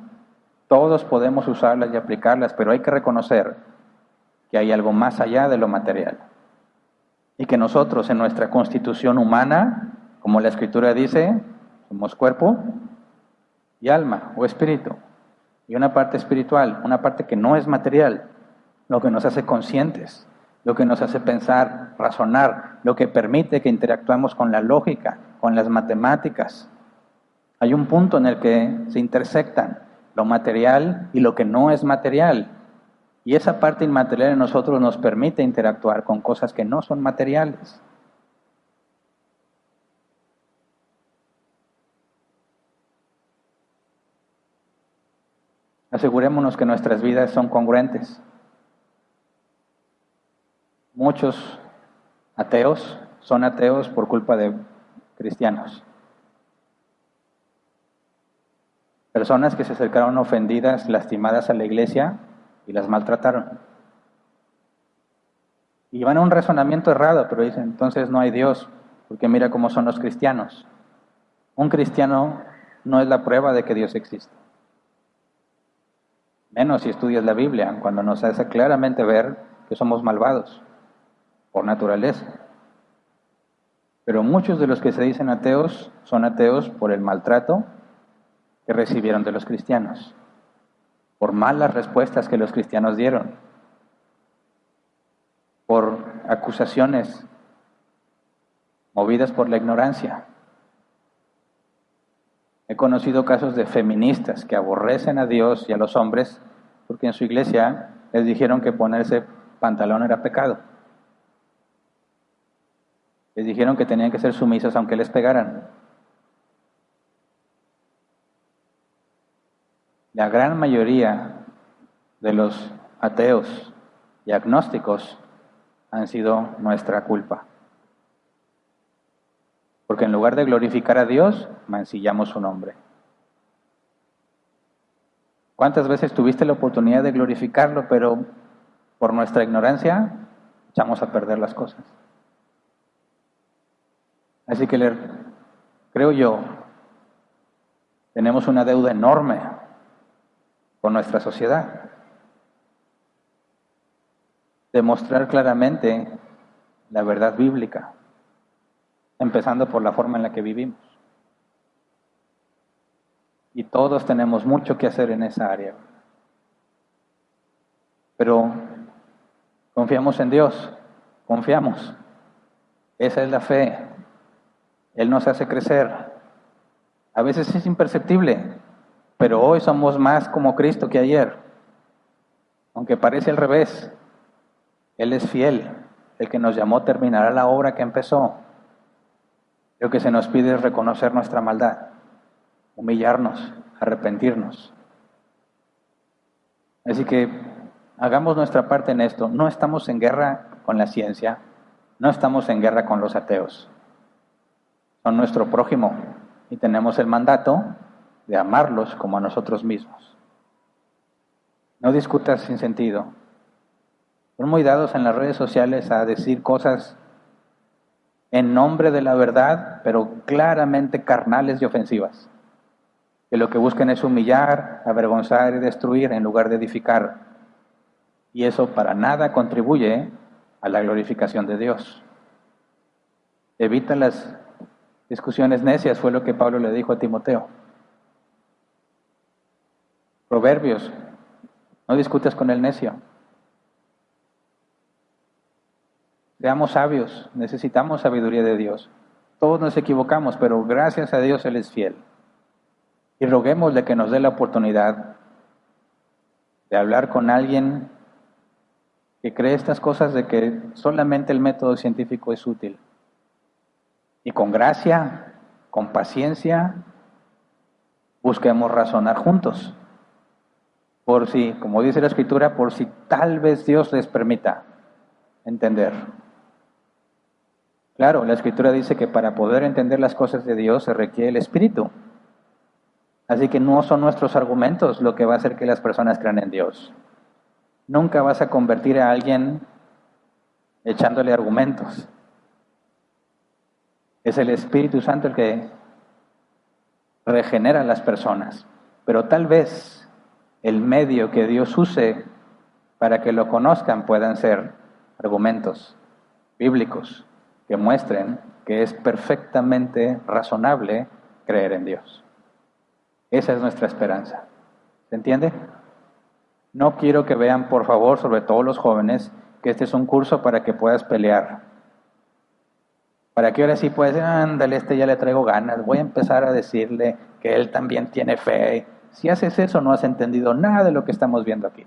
todos podemos usarlas y aplicarlas, pero hay que reconocer que hay algo más allá de lo material. Y que nosotros en nuestra constitución humana, como la Escritura dice, somos cuerpo y alma o espíritu. Y una parte espiritual, una parte que no es material, lo que nos hace conscientes, lo que nos hace pensar, razonar, lo que permite que interactuemos con la lógica, con las matemáticas. Hay un punto en el que se intersectan lo material y lo que no es material. Y esa parte inmaterial en nosotros nos permite interactuar con cosas que no son materiales. Asegurémonos que nuestras vidas son congruentes. Muchos ateos son ateos por culpa de cristianos. Personas que se acercaron ofendidas, lastimadas a la iglesia y las maltrataron. Y van a un razonamiento errado, pero dicen, entonces no hay Dios, porque mira cómo son los cristianos. Un cristiano no es la prueba de que Dios existe. Menos si estudias la Biblia, cuando nos hace claramente ver que somos malvados por naturaleza. Pero muchos de los que se dicen ateos son ateos por el maltrato que recibieron de los cristianos, por malas respuestas que los cristianos dieron, por acusaciones movidas por la ignorancia. He conocido casos de feministas que aborrecen a Dios y a los hombres porque en su iglesia les dijeron que ponerse pantalón era pecado. Les dijeron que tenían que ser sumisas aunque les pegaran. La gran mayoría de los ateos y agnósticos han sido nuestra culpa. Porque en lugar de glorificar a Dios, mancillamos su nombre. ¿Cuántas veces tuviste la oportunidad de glorificarlo, pero por nuestra ignorancia echamos a perder las cosas? Así que creo yo, tenemos una deuda enorme con nuestra sociedad. Demostrar claramente la verdad bíblica, empezando por la forma en la que vivimos. Y todos tenemos mucho que hacer en esa área. Pero confiamos en Dios, confiamos. Esa es la fe. Él nos hace crecer. A veces es imperceptible, pero hoy somos más como Cristo que ayer. Aunque parece al revés, Él es fiel. El que nos llamó terminará la obra que empezó. Lo que se nos pide es reconocer nuestra maldad, humillarnos, arrepentirnos. Así que hagamos nuestra parte en esto. No estamos en guerra con la ciencia, no estamos en guerra con los ateos. Son nuestro prójimo y tenemos el mandato de amarlos como a nosotros mismos. No discutas sin sentido. Son muy dados en las redes sociales a decir cosas en nombre de la verdad, pero claramente carnales y ofensivas, que lo que buscan es humillar, avergonzar y destruir en lugar de edificar. Y eso para nada contribuye a la glorificación de Dios. Evita las discusiones necias, fue lo que Pablo le dijo a Timoteo. Proverbios, no discutas con el necio. Seamos sabios, necesitamos sabiduría de Dios. Todos nos equivocamos, pero gracias a Dios Él es fiel. Y roguémosle que nos dé la oportunidad de hablar con alguien que cree estas cosas de que solamente el método científico es útil. Y con gracia, con paciencia, busquemos razonar juntos. Por si, como dice la Escritura, por si tal vez Dios les permita entender. Claro, la Escritura dice que para poder entender las cosas de Dios se requiere el Espíritu. Así que no son nuestros argumentos lo que va a hacer que las personas crean en Dios. Nunca vas a convertir a alguien echándole argumentos. Es el Espíritu Santo el que regenera a las personas. Pero tal vez el medio que Dios use para que lo conozcan puedan ser argumentos bíblicos que muestren que es perfectamente razonable creer en Dios. Esa es nuestra esperanza. ¿Se entiende? No quiero que vean, por favor, sobre todo los jóvenes, que este es un curso para que puedas pelear. Para que ahora sí puedas decir, ándale, ya le traigo ganas, voy a empezar a decirle que él también tiene fe. Si haces eso, no has entendido nada de lo que estamos viendo aquí.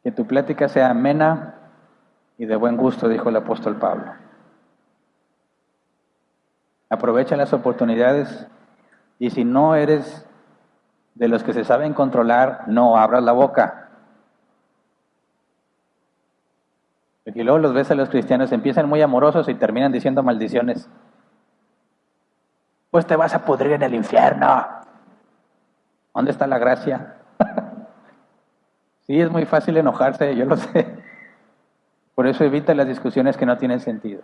Que tu plática sea amena y de buen gusto, dijo el apóstol Pablo. Aprovecha las oportunidades y si no eres de los que se saben controlar, no abras la boca. Porque luego los ves a los cristianos, empiezan muy amorosos y terminan diciendo maldiciones. Pues te vas a pudrir en el infierno. ¿Dónde está la gracia? Sí, es muy fácil enojarse, yo lo sé. Por eso evita las discusiones que no tienen sentido.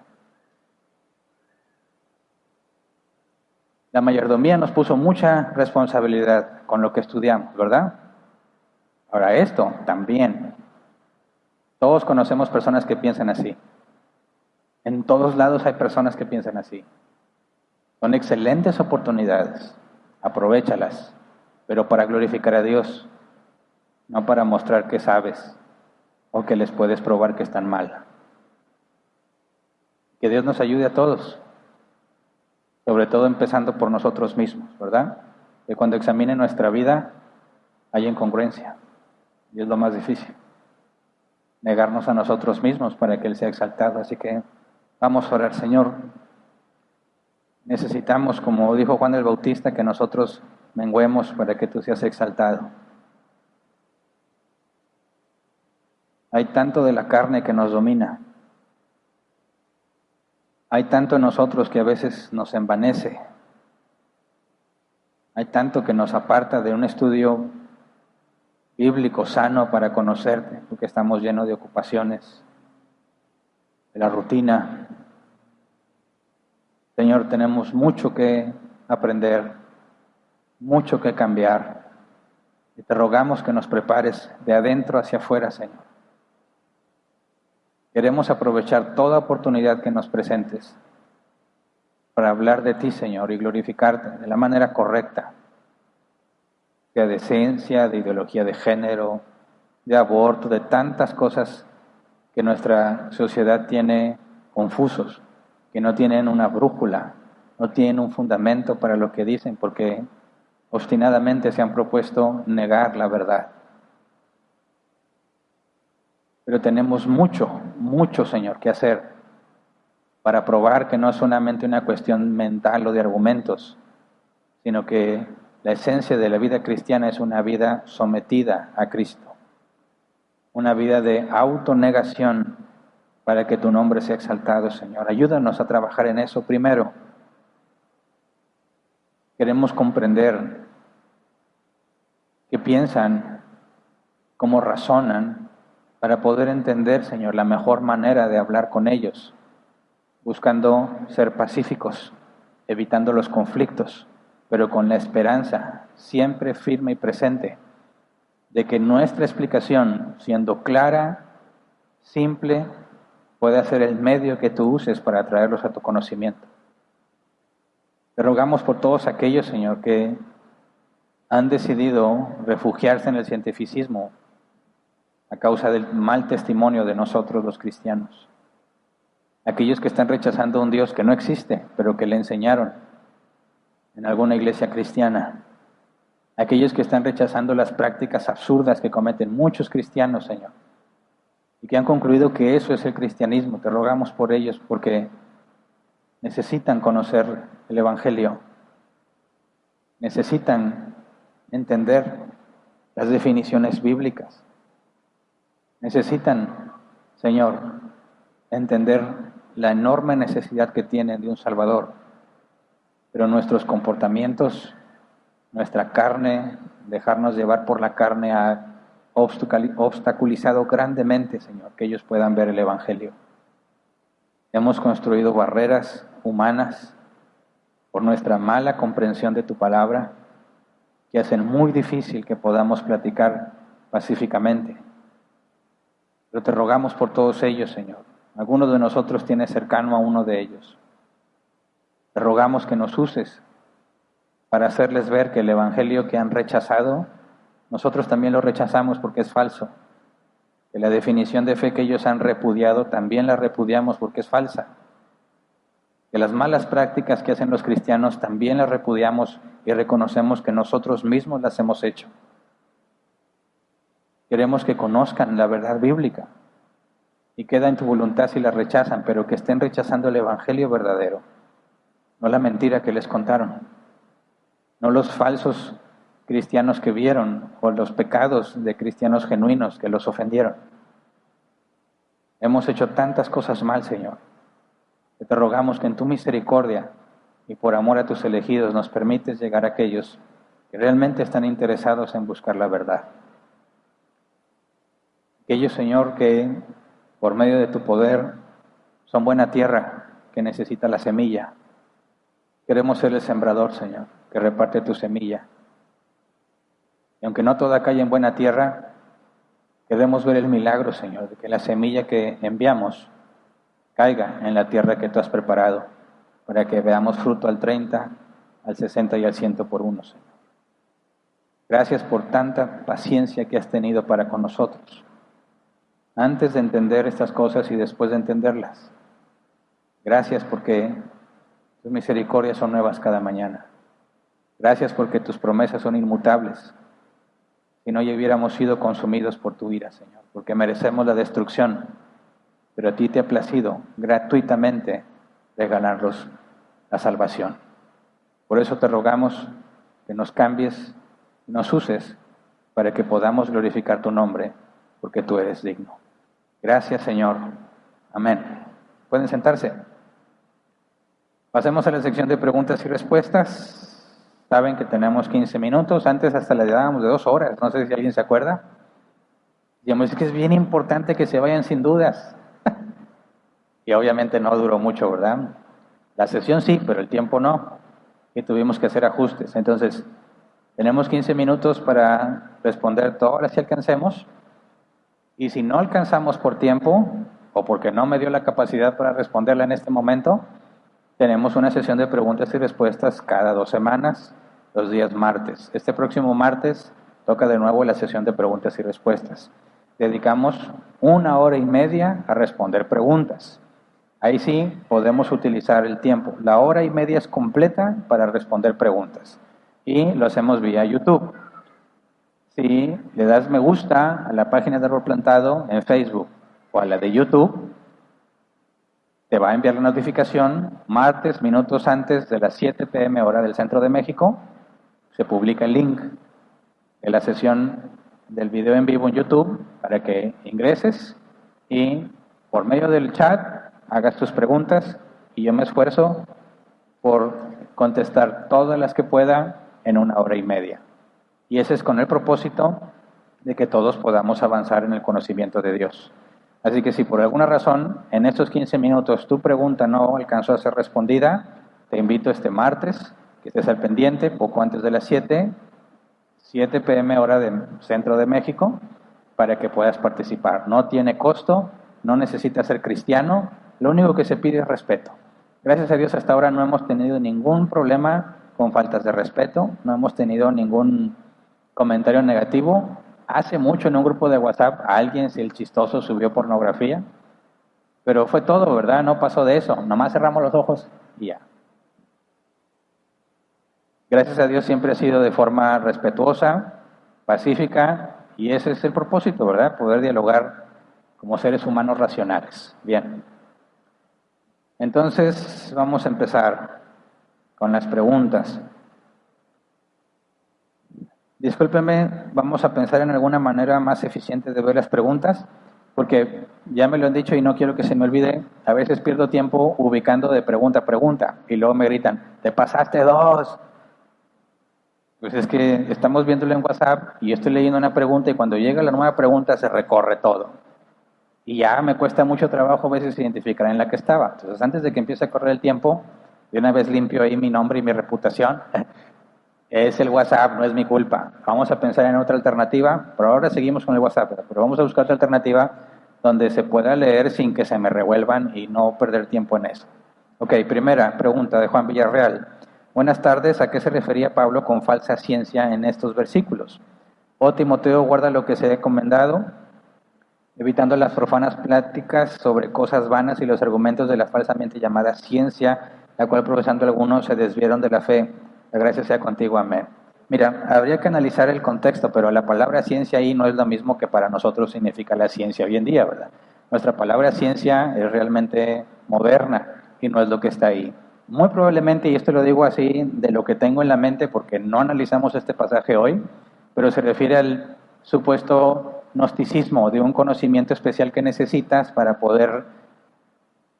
La mayordomía nos puso mucha responsabilidad con lo que estudiamos, ¿verdad? Ahora esto también. Todos conocemos personas que piensan así. En todos lados hay personas que piensan así. Son excelentes oportunidades, aprovéchalas, pero para glorificar a Dios, no para mostrar que sabes o que les puedes probar que están mal. Que Dios nos ayude a todos, sobre todo empezando por nosotros mismos, ¿verdad? Que cuando examine nuestra vida haya incongruencia, y es lo más difícil. Negarnos a nosotros mismos para que Él sea exaltado. Así que vamos a orar. Señor, necesitamos, como dijo Juan el Bautista, que nosotros menguemos para que Tú seas exaltado. Hay tanto de la carne que nos domina. Hay tanto en nosotros que a veces nos envanece. Hay tanto que nos aparta de un estudio bíblico sano para conocerte, porque estamos llenos de ocupaciones, de la rutina. Señor, tenemos mucho que aprender, mucho que cambiar, y te rogamos que nos prepares de adentro hacia afuera, Señor. Queremos aprovechar toda oportunidad que nos presentes para hablar de ti, Señor, y glorificarte de la manera correcta, sea de ciencia, de ideología de género, de aborto, de tantas cosas que nuestra sociedad tiene confusos, que no tienen una brújula, no tienen un fundamento para lo que dicen, porque obstinadamente se han propuesto negar la verdad. Pero tenemos mucho, Señor, que hacer para probar que no es solamente una cuestión mental o de argumentos, sino que la esencia de la vida cristiana es una vida sometida a Cristo, una vida de autonegación para que tu nombre sea exaltado, Señor. Ayúdanos a trabajar en eso primero. Queremos comprender qué piensan, cómo razonan, para poder entender, Señor, la mejor manera de hablar con ellos, buscando ser pacíficos, evitando los conflictos, pero con la esperanza siempre firme y presente de que nuestra explicación, siendo clara, simple, puede ser el medio que tú uses para atraerlos a tu conocimiento. Te rogamos por todos aquellos, Señor, que han decidido refugiarse en el cientificismo a causa del mal testimonio de nosotros los cristianos. Aquellos que están rechazando a un Dios que no existe, pero que le enseñaron en alguna iglesia cristiana. Aquellos que están rechazando las prácticas absurdas que cometen muchos cristianos, Señor, y que han concluido que eso es el cristianismo. Te rogamos por ellos porque necesitan conocer el Evangelio, necesitan entender las definiciones bíblicas, necesitan, Señor, entender la enorme necesidad que tienen de un Salvador, pero nuestros comportamientos, nuestra carne, dejarnos llevar por la carne ha obstaculizado grandemente, Señor, que ellos puedan ver el Evangelio. Hemos construido barreras humanas por nuestra mala comprensión de tu palabra, que hacen muy difícil que podamos platicar pacíficamente. Pero te rogamos por todos ellos, Señor. Alguno de nosotros tiene cercano a uno de ellos. Te rogamos que nos uses para hacerles ver que el Evangelio que han rechazado, nosotros también lo rechazamos porque es falso. Que la definición de fe que ellos han repudiado, también la repudiamos porque es falsa. Que las malas prácticas que hacen los cristianos también las repudiamos y reconocemos que nosotros mismos las hemos hecho. Queremos que conozcan la verdad bíblica y queda en tu voluntad si la rechazan, pero que estén rechazando el Evangelio verdadero, no la mentira que les contaron, no los falsos cristianos que vieron o los pecados de cristianos genuinos que los ofendieron. Hemos hecho tantas cosas mal, Señor, que te rogamos que en tu misericordia y por amor a tus elegidos nos permites llegar a aquellos que realmente están interesados en buscar la verdad. Aquellos, Señor, que por medio de tu poder son buena tierra que necesita la semilla. Queremos ser el sembrador, Señor, que reparte tu semilla. Y aunque no toda cae en buena tierra, queremos ver el milagro, Señor, de que la semilla que enviamos caiga en la tierra que tú has preparado para que veamos fruto al 30, al 60 y al 100 por uno, Señor. Gracias por tanta paciencia que has tenido para con nosotros, antes de entender estas cosas y después de entenderlas. Gracias porque tus misericordias son nuevas cada mañana. Gracias porque tus promesas son inmutables. Si no, ya hubiéramos sido consumidos por tu ira, Señor, porque merecemos la destrucción, pero a ti te ha placido gratuitamente regalarnos la salvación. Por eso te rogamos que nos cambies y nos uses para que podamos glorificar tu nombre, porque tú eres digno. Gracias, Señor. Amén. ¿Pueden sentarse? Pasemos a la sección de preguntas y respuestas. Saben que tenemos 15 minutos. Antes hasta le dábamos de 2 horas. No sé si alguien se acuerda. Digamos, es que es bien importante que se vayan sin dudas. Y obviamente no duró mucho, ¿verdad? La sesión sí, pero el tiempo no. Y tuvimos que hacer ajustes. Entonces, tenemos 15 minutos para responder todas las que alcancemos. Y si no alcanzamos por tiempo, o porque no me dio la capacidad para responderla en este momento, tenemos una sesión de preguntas y respuestas cada 2 semanas, los días martes. Este próximo martes toca de nuevo la sesión de preguntas y respuestas. Dedicamos 1 hora y media a responder preguntas. Ahí sí podemos utilizar el tiempo. La 1 hora y media es completa para responder preguntas. Y lo hacemos vía YouTube. Si le das me gusta a la página de Árbol Plantado en Facebook o a la de YouTube, te va a enviar la notificación martes, minutos antes de las 7 p.m. hora del Centro de México. Se publica el link de la sesión del video en vivo en YouTube para que ingreses y por medio del chat hagas tus preguntas y yo me esfuerzo por contestar todas las que pueda en 1 hora y media. Y ese es con el propósito de que todos podamos avanzar en el conocimiento de Dios. Así que si por alguna razón en estos 15 minutos tu pregunta no alcanzó a ser respondida, te invito este martes que estés al pendiente poco antes de las 7 p.m. hora del Centro de México, para que puedas participar. No tiene costo, no necesitas ser cristiano, lo único que se pide es respeto. Gracias a Dios hasta ahora no hemos tenido ningún problema con faltas de respeto, no hemos tenido ningún comentario negativo. Hace mucho en un grupo de WhatsApp a alguien, si el chistoso subió pornografía, pero fue todo, ¿verdad? No pasó de eso, nomás cerramos los ojos y ya. Gracias a Dios siempre ha sido de forma respetuosa, pacífica, y ese es el propósito, ¿verdad? Poder dialogar como seres humanos racionales. Bien. Entonces, vamos a empezar con las preguntas. Discúlpeme, vamos a pensar en alguna manera más eficiente de ver las preguntas, porque ya me lo han dicho y no quiero que se me olvide, a veces pierdo tiempo ubicando de pregunta a pregunta, y luego me gritan, te pasaste 2. Pues es que estamos viéndolo en WhatsApp y yo estoy leyendo una pregunta y cuando llega la nueva pregunta se recorre todo. Y ya me cuesta mucho trabajo a veces identificar en la que estaba. Entonces antes de que empiece a correr el tiempo, de una vez limpio ahí mi nombre y mi reputación. Es el WhatsApp, no es mi culpa. Vamos a pensar en otra alternativa, pero ahora seguimos con el WhatsApp, pero vamos a buscar otra alternativa donde se pueda leer sin que se me revuelvan y no perder tiempo en eso. Ok, primera pregunta de Juan Villarreal. Buenas tardes, ¿a qué se refería Pablo con falsa ciencia en estos versículos? Oh Timoteo, guarda lo que se ha encomendado, evitando las profanas pláticas sobre cosas vanas y los argumentos de la falsamente llamada ciencia, la cual profesando algunos se desviaron de la fe. La gracia sea contigo, amén. Mira, habría que analizar el contexto, pero la palabra ciencia ahí no es lo mismo que para nosotros significa la ciencia hoy en día, ¿verdad? Nuestra palabra ciencia es realmente moderna y no es lo que está ahí. Muy probablemente, y esto lo digo así de lo que tengo en la mente porque no analizamos este pasaje hoy, pero se refiere al supuesto gnosticismo de un conocimiento especial que necesitas para poder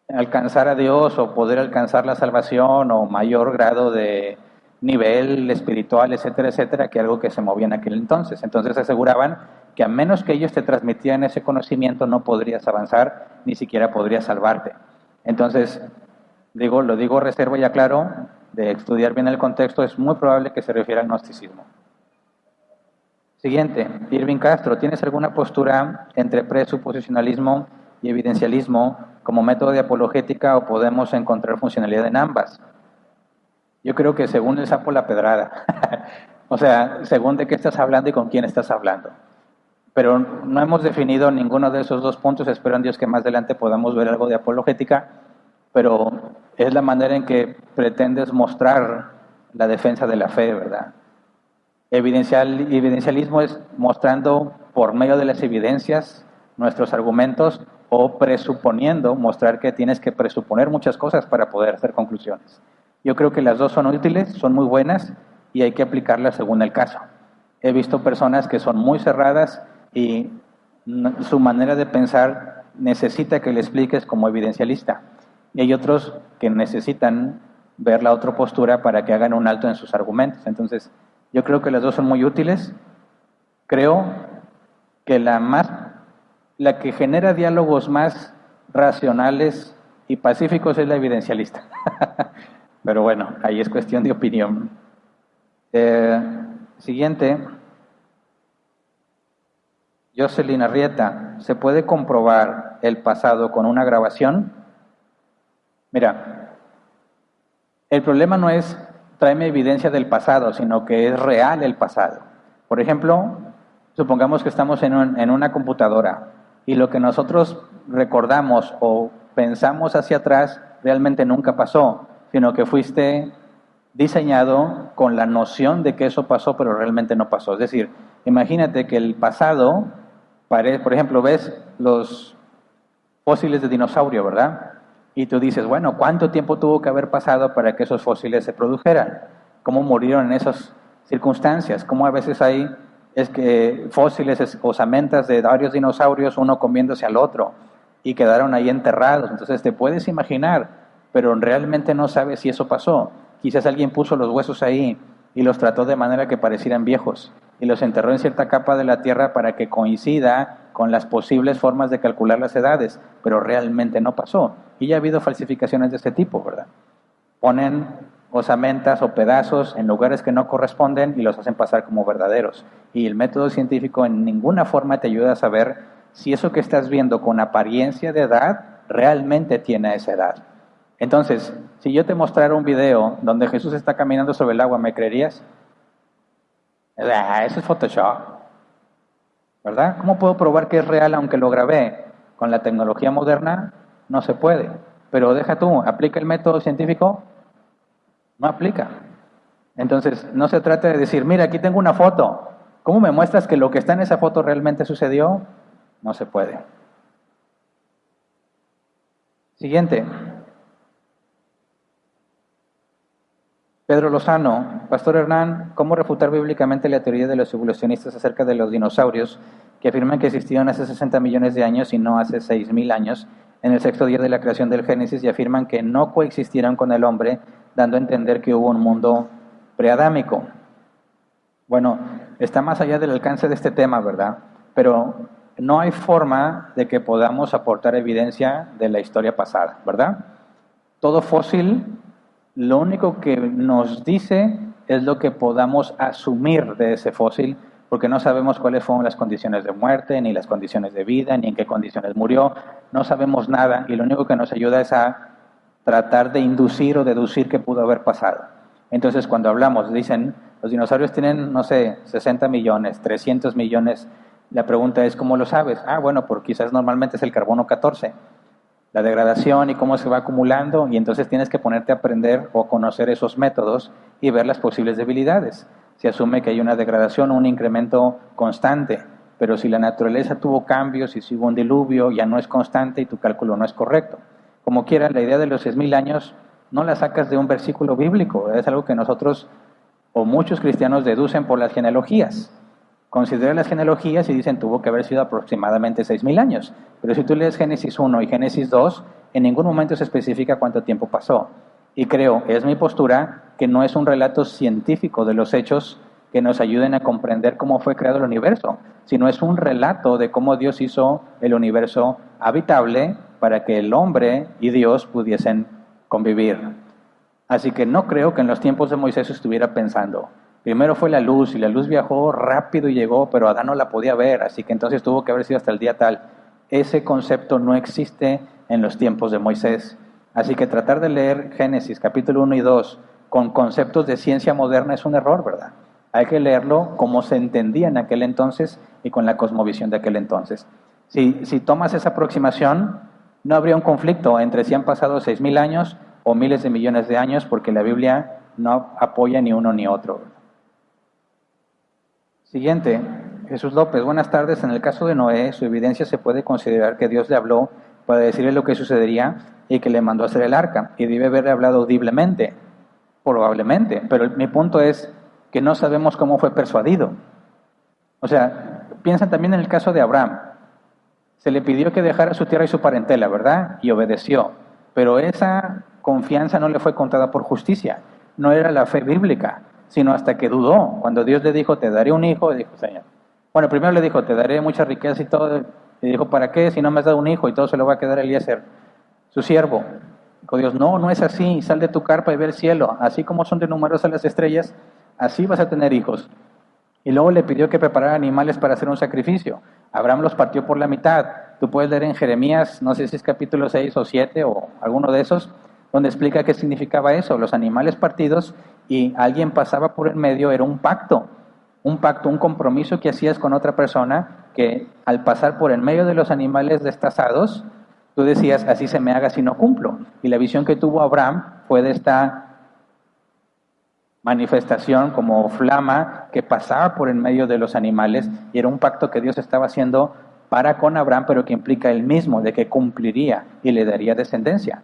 alcanzar a Dios o poder alcanzar la salvación o mayor grado de nivel espiritual, etcétera, etcétera, que algo que se movía en aquel entonces. Entonces aseguraban que a menos que ellos te transmitieran ese conocimiento no podrías avanzar, ni siquiera podrías salvarte. Entonces, lo digo reservo y aclaro, de estudiar bien el contexto, es muy probable que se refiera al gnosticismo. Siguiente, Irving Castro, ¿tienes alguna postura entre presuposicionalismo y evidencialismo como método de apologética o podemos encontrar funcionalidad en ambas. Yo creo que según el sapo la pedrada, o sea, según de qué estás hablando y con quién estás hablando. Pero no hemos definido ninguno de esos dos puntos, espero en Dios que más adelante podamos ver algo de apologética, pero es la manera en que pretendes mostrar la defensa de la fe, ¿verdad? Evidencialismo es mostrando por medio de las evidencias nuestros argumentos o presuponiendo, mostrar que tienes que presuponer muchas cosas para poder hacer conclusiones. Yo creo que las dos son útiles, son muy buenas y hay que aplicarlas según el caso. He visto personas que son muy cerradas y su manera de pensar necesita que le expliques como evidencialista. Y hay otros que necesitan ver la otra postura para que hagan un alto en sus argumentos. Entonces, yo creo que las dos son muy útiles. Creo que la que genera diálogos más racionales y pacíficos es la evidencialista. Pero bueno, ahí es cuestión de opinión. Siguiente. Jocelyn Arrieta, ¿se puede comprobar el pasado con una grabación? Mira, el problema no es tráeme evidencia del pasado, sino que es real el pasado. Por ejemplo, supongamos que estamos en una computadora y lo que nosotros recordamos o pensamos hacia atrás realmente nunca pasó, sino que fuiste diseñado con la noción de que eso pasó, pero realmente no pasó. Es decir, imagínate que el pasado, por ejemplo, ves los fósiles de dinosaurio, ¿verdad? Y tú dices, bueno, ¿cuánto tiempo tuvo que haber pasado para que esos fósiles se produjeran? ¿Cómo murieron en esas circunstancias? ¿Cómo a veces hay fósiles, osamentas de varios dinosaurios, uno comiéndose al otro, y quedaron ahí enterrados? Entonces te puedes imaginar, pero realmente no sabes si eso pasó. Quizás alguien puso los huesos ahí y los trató de manera que parecieran viejos, y los enterró en cierta capa de la tierra para que coincida con las posibles formas de calcular las edades, pero realmente no pasó. Y ya ha habido falsificaciones de este tipo, ¿verdad? Ponen osamentas o pedazos en lugares que no corresponden y los hacen pasar como verdaderos. Y el método científico en ninguna forma te ayuda a saber si eso que estás viendo con apariencia de edad realmente tiene esa edad. Entonces, si yo te mostrara un video donde Jesús está caminando sobre el agua, ¿me creerías? Eso es Photoshop, ¿verdad? ¿Cómo puedo probar que es real aunque lo grabé? Con la tecnología moderna no se puede. Pero deja tú, ¿aplica el método científico? No aplica. Entonces, no se trata de decir, mira, aquí tengo una foto. ¿Cómo me muestras que lo que está en esa foto realmente sucedió? No se puede. Siguiente. Pedro Lozano, Pastor Hernán, ¿cómo refutar bíblicamente la teoría de los evolucionistas acerca de los dinosaurios que afirman que existieron hace 60 millones de años y no hace 6,000 años en el sexto día de la creación del Génesis y afirman que no coexistieron con el hombre, dando a entender que hubo un mundo preadámico? Bueno, está más allá del alcance de este tema, ¿verdad? Pero no hay forma de que podamos aportar evidencia de la historia pasada, ¿verdad? Todo fósil, lo único que nos dice es lo que podamos asumir de ese fósil, porque no sabemos cuáles fueron las condiciones de muerte, ni las condiciones de vida, ni en qué condiciones murió, no sabemos nada, y lo único que nos ayuda es a tratar de inducir o deducir qué pudo haber pasado. Entonces, cuando hablamos, dicen, los dinosaurios tienen, no sé, 60 millones, 300 millones, la pregunta es, ¿cómo lo sabes? Bueno, porque quizás normalmente es el carbono 14, la degradación y cómo se va acumulando, y entonces tienes que ponerte a aprender o conocer esos métodos y ver las posibles debilidades. Se asume que hay una degradación o un incremento constante, pero si la naturaleza tuvo cambios y si hubo un diluvio, ya no es constante y tu cálculo no es correcto. Como quiera, la idea de los 6,000 años no la sacas de un versículo bíblico, es algo que nosotros o muchos cristianos deducen por las genealogías. Consideran las genealogías y dicen tuvo que haber sido aproximadamente 6,000 años. Pero si tú lees Génesis 1 y Génesis 2, en ningún momento se especifica cuánto tiempo pasó. Y creo, es mi postura, que no es un relato científico de los hechos que nos ayuden a comprender cómo fue creado el universo, sino es un relato de cómo Dios hizo el universo habitable para que el hombre y Dios pudiesen convivir. Así que no creo que en los tiempos de Moisés estuviera pensando, primero fue la luz y la luz viajó rápido y llegó, pero Adán no la podía ver, así que entonces tuvo que haber sido hasta el día tal. ese concepto no existe en los tiempos de Moisés. Así que tratar de leer Génesis capítulo 1 y 2 con conceptos de ciencia moderna es un error, ¿verdad? Hay que leerlo como se entendía en aquel entonces y con la cosmovisión de aquel entonces. Si tomas esa aproximación, no habría un conflicto entre si han pasado 6,000 años o miles de millones de años, porque la Biblia no apoya ni uno ni otro. Siguiente, Jesús López, buenas tardes. En el caso de Noé, su evidencia se puede considerar que Dios le habló para decirle lo que sucedería y que le mandó a hacer el arca, y debe haberle hablado audiblemente, probablemente, pero mi punto es que no sabemos cómo fue persuadido. O sea, piensan también en el caso de Abraham. Se le pidió que dejara su tierra y su parentela, ¿verdad? Y obedeció, pero esa confianza no le fue contada por justicia, no era la fe bíblica, sino hasta que dudó. Cuando Dios le dijo, te daré un hijo, dijo, Señor. Bueno, primero le dijo, te daré mucha riqueza y todo. Y dijo, ¿para qué? Si no me has dado un hijo y todo se lo va a quedar a Eliezer, su siervo. Dijo Dios, no es así, sal de tu carpa y ve el cielo. Así como son de numerosas las estrellas, así vas a tener hijos. Y luego le pidió que preparara animales para hacer un sacrificio. Abraham los partió por la mitad. Tú puedes leer en Jeremías, no sé si es capítulo 6 o 7 o alguno de esos, donde explica qué significaba eso, los animales partidos, y alguien pasaba por el medio, era un pacto, un compromiso que hacías con otra persona, que al pasar por el medio de los animales destazados, tú decías, así se me haga si no cumplo. Y la visión que tuvo Abraham fue de esta manifestación como flama que pasaba por el medio de los animales, y era un pacto que Dios estaba haciendo para con Abraham, pero que implica el mismo, de que cumpliría y le daría descendencia.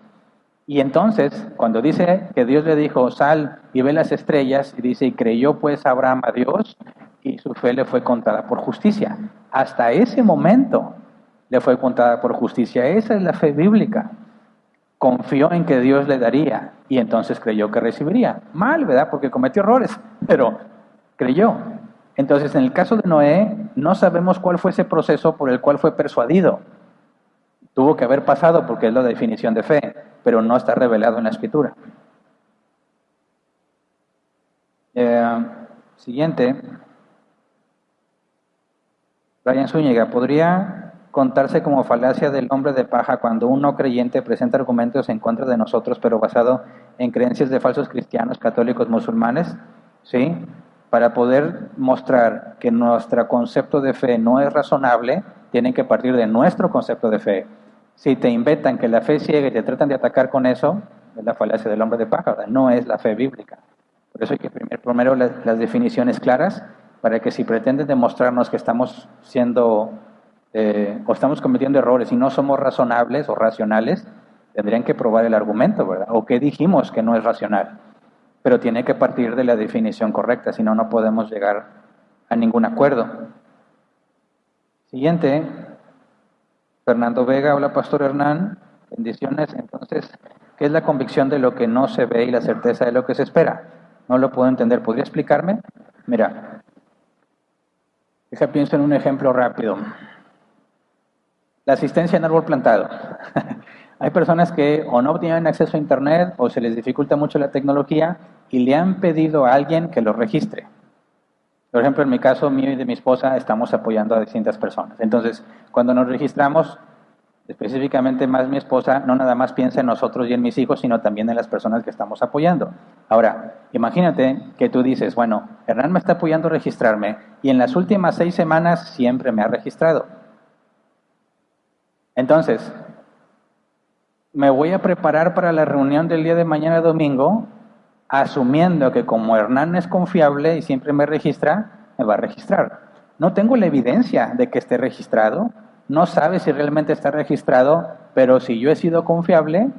Y entonces, cuando dice que Dios le dijo, sal y ve las estrellas, y dice, y creyó pues Abraham a Dios, y su fe le fue contada por justicia. Hasta ese momento le fue contada por justicia. Esa es la fe bíblica. Confió en que Dios le daría, y entonces creyó que recibiría. Mal, ¿verdad? Porque cometió errores, pero creyó. Entonces, en el caso de Noé, no sabemos cuál fue ese proceso por el cual fue persuadido. Tuvo que haber pasado porque es la definición de fe, pero no está revelado en la Escritura. Siguiente. Brian Zúñiga, ¿podría contarse como falacia del hombre de paja cuando un no creyente presenta argumentos en contra de nosotros, pero basado en creencias de falsos cristianos, católicos, musulmanes? ¿Sí? Para poder mostrar que nuestro concepto de fe no es razonable, tienen que partir de nuestro concepto de fe. Si te inventan que la fe es ciega y te tratan de atacar con eso, es la falacia del hombre de paja, ¿verdad? No es la fe bíblica. Por eso hay que primero las definiciones claras, para que si pretenden demostrarnos que estamos siendo o estamos cometiendo errores y no somos razonables o racionales, tendrían que probar el argumento, ¿verdad? O qué dijimos que no es racional. Pero tiene que partir de la definición correcta, si no, no podemos llegar a ningún acuerdo. Siguiente. Fernando Vega, hola Pastor Hernán, bendiciones. Entonces, ¿qué es la convicción de lo que no se ve y la certeza de lo que se espera? No lo puedo entender. ¿Podría explicarme? Mira, pienso en un ejemplo rápido. La asistencia en árbol plantado. Hay personas que o no tienen acceso a internet o se les dificulta mucho la tecnología y le han pedido a alguien que lo registre. Por ejemplo, en mi caso, mío y de mi esposa, estamos apoyando a distintas personas. Entonces, cuando nos registramos, específicamente más mi esposa, no nada más piensa en nosotros y en mis hijos, sino también en las personas que estamos apoyando. Ahora, imagínate que tú dices, bueno, Hernán me está apoyando a registrarme y en las últimas 6 semanas siempre me ha registrado. Entonces, me voy a preparar para la reunión del día de mañana domingo, asumiendo que como Hernán es confiable y siempre me registra, me va a registrar. No tengo la evidencia de que esté registrado, no sabe si realmente está registrado, pero si yo he sido confiable,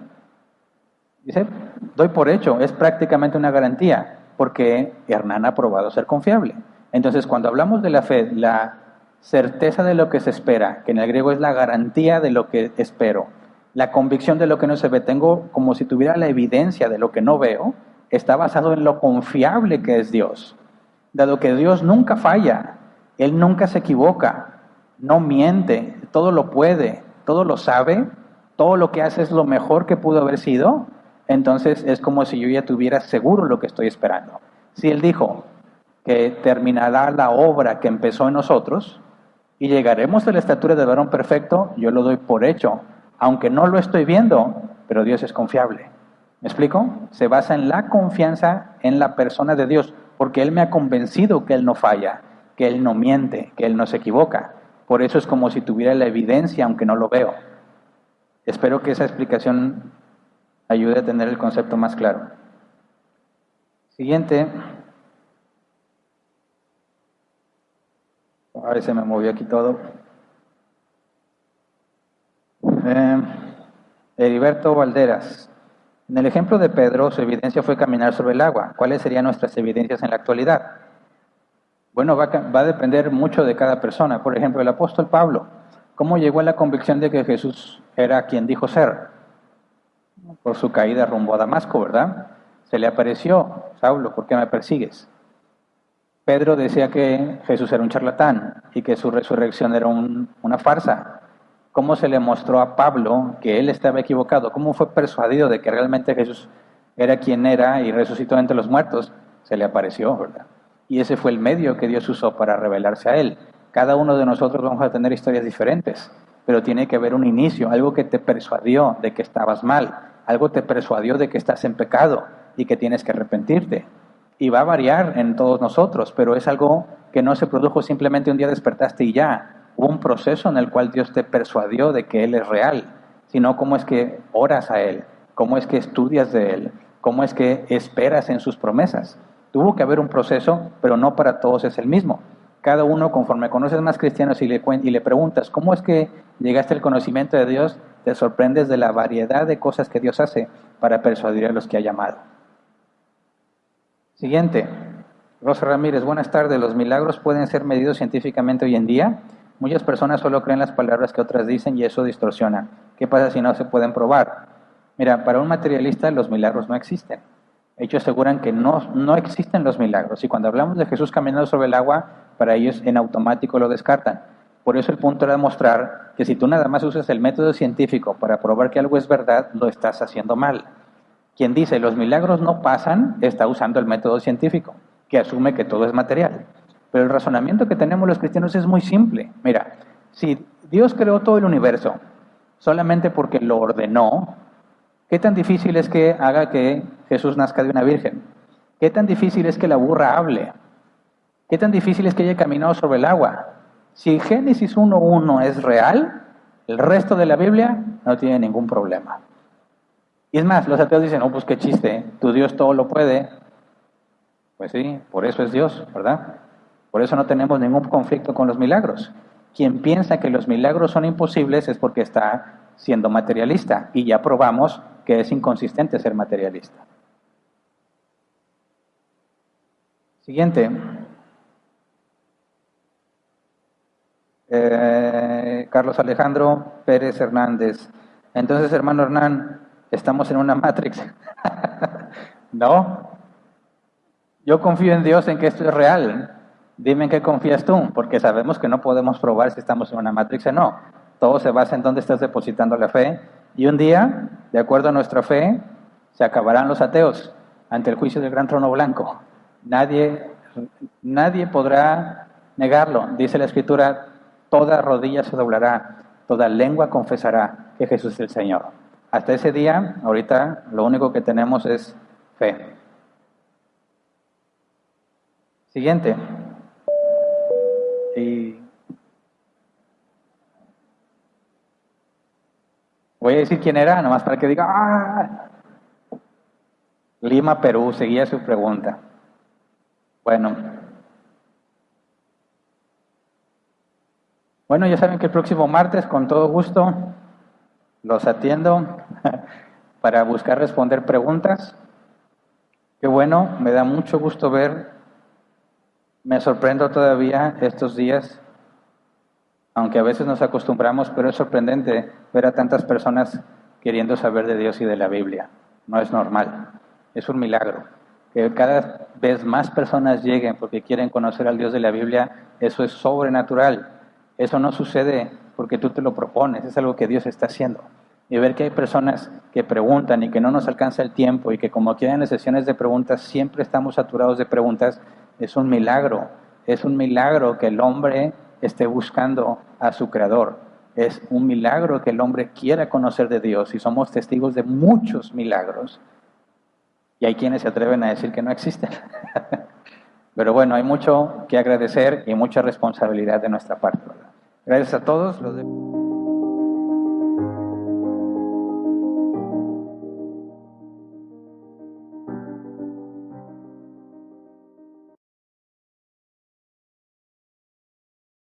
dice, doy por hecho, es prácticamente una garantía, porque Hernán ha probado ser confiable. Entonces, cuando hablamos de la fe, la certeza de lo que se espera, que en el griego es la garantía de lo que espero, la convicción de lo que no se ve, tengo como si tuviera la evidencia de lo que no veo, está basado en lo confiable que es Dios. Dado que Dios nunca falla, Él nunca se equivoca, no miente, todo lo puede, todo lo sabe, todo lo que hace es lo mejor que pudo haber sido, entonces es como si yo ya tuviera seguro lo que estoy esperando. Si Él dijo que terminará la obra que empezó en nosotros, Y llegaremos a la estatura del varón perfecto, yo lo doy por hecho, aunque no lo estoy viendo, pero Dios es confiable. ¿Me explico? Se basa en la confianza en la persona de Dios, porque Él me ha convencido que Él no falla, que Él no miente, que Él no se equivoca. Por eso es como si tuviera la evidencia, aunque no lo veo. Espero que esa explicación ayude a tener el concepto más claro. Siguiente. A ver, se me movió aquí todo. Heriberto Valderas. En el ejemplo de Pedro, su evidencia fue caminar sobre el agua. ¿Cuáles serían nuestras evidencias en la actualidad? Bueno, va a depender mucho de cada persona. Por ejemplo, el apóstol Pablo, ¿cómo llegó a la convicción de que Jesús era quien dijo ser? Por su caída rumbo a Damasco, ¿verdad? Se le apareció: Saulo, ¿por qué me persigues? Pedro decía que Jesús era un charlatán y que su resurrección era una farsa. ¿Cómo se le mostró a Pablo que él estaba equivocado? ¿Cómo fue persuadido de que realmente Jesús era quien era y resucitó entre los muertos? Se le apareció, ¿verdad? Y ese fue el medio que Dios usó para revelarse a él. Cada uno de nosotros vamos a tener historias diferentes, pero tiene que haber un inicio, algo que te persuadió de que estabas mal, algo te persuadió de que estás en pecado y que tienes que arrepentirte. Y va a variar en todos nosotros, pero es algo que no se produjo simplemente un día despertaste y ya. Hubo un proceso en el cual Dios te persuadió de que Él es real, sino cómo es que oras a Él, cómo es que estudias de Él, cómo es que esperas en sus promesas. Tuvo que haber un proceso, pero no para todos es el mismo. Cada uno, conforme conoces más cristianos y le preguntas, ¿cómo es que llegaste al conocimiento de Dios? Te sorprendes de la variedad de cosas que Dios hace para persuadir a los que ha llamado. Siguiente. Rosa Ramírez, buenas tardes. ¿Los milagros pueden ser medidos científicamente hoy en día? Muchas personas solo creen las palabras que otras dicen y eso distorsiona. ¿Qué pasa si no se pueden probar? Mira, para un materialista los milagros no existen. Ellos aseguran que no existen los milagros. Y cuando hablamos de Jesús caminando sobre el agua, para ellos en automático lo descartan. Por eso el punto era demostrar que si tú nada más usas el método científico para probar que algo es verdad, lo estás haciendo mal. Quien dice los milagros no pasan, está usando el método científico, que asume que todo es material. Pero el razonamiento que tenemos los cristianos es muy simple. Mira, si Dios creó todo el universo solamente porque lo ordenó, ¿qué tan difícil es que haga que Jesús nazca de una virgen? ¿Qué tan difícil es que la burra hable? ¿Qué tan difícil es que haya caminado sobre el agua? Si Génesis 1:1 es real, el resto de la Biblia no tiene ningún problema. Y es más, los ateos dicen, oh, pues qué chiste, tu Dios todo lo puede. Pues sí, por eso es Dios, ¿verdad? Por eso no tenemos ningún conflicto con los milagros. Quien piensa que los milagros son imposibles es porque está siendo materialista. Y ya probamos que es inconsistente ser materialista. Siguiente. Carlos Alejandro Pérez Hernández. Entonces, hermano Hernán, ¿estamos en una Matrix? No. Yo confío en Dios en que esto es real. Dime en qué confías tú, porque sabemos que no podemos probar si estamos en una Matrix o no. Todo se basa en dónde estás depositando la fe. Y un día, de acuerdo a nuestra fe, se acabarán los ateos ante el juicio del gran trono blanco. Nadie podrá negarlo. Dice la Escritura, toda rodilla se doblará, toda lengua confesará que Jesús es el Señor. Hasta ese día, ahorita, lo único que tenemos es fe. Siguiente. Y voy a decir quién era, nomás para que diga, ¡ah! Lima, Perú, seguía su pregunta. Bueno, ya saben que el próximo martes, con todo gusto, los atiendo para buscar responder preguntas. Qué bueno, me da mucho gusto ver. Me sorprendo todavía estos días, aunque a veces nos acostumbramos, pero es sorprendente ver a tantas personas queriendo saber de Dios y de la Biblia. No es normal, es un milagro. Que cada vez más personas lleguen porque quieren conocer al Dios de la Biblia, eso es sobrenatural. Eso no sucede porque tú te lo propones, es algo que Dios está haciendo. Y ver que hay personas que preguntan y que no nos alcanza el tiempo y que como quedan en sesiones de preguntas, siempre estamos saturados de preguntas, es un milagro que el hombre esté buscando a su Creador. Es un milagro que el hombre quiera conocer de Dios y somos testigos de muchos milagros. Y hay quienes se atreven a decir que no existen. Pero bueno, hay mucho que agradecer y mucha responsabilidad de nuestra parte, ¿verdad? Gracias a todos.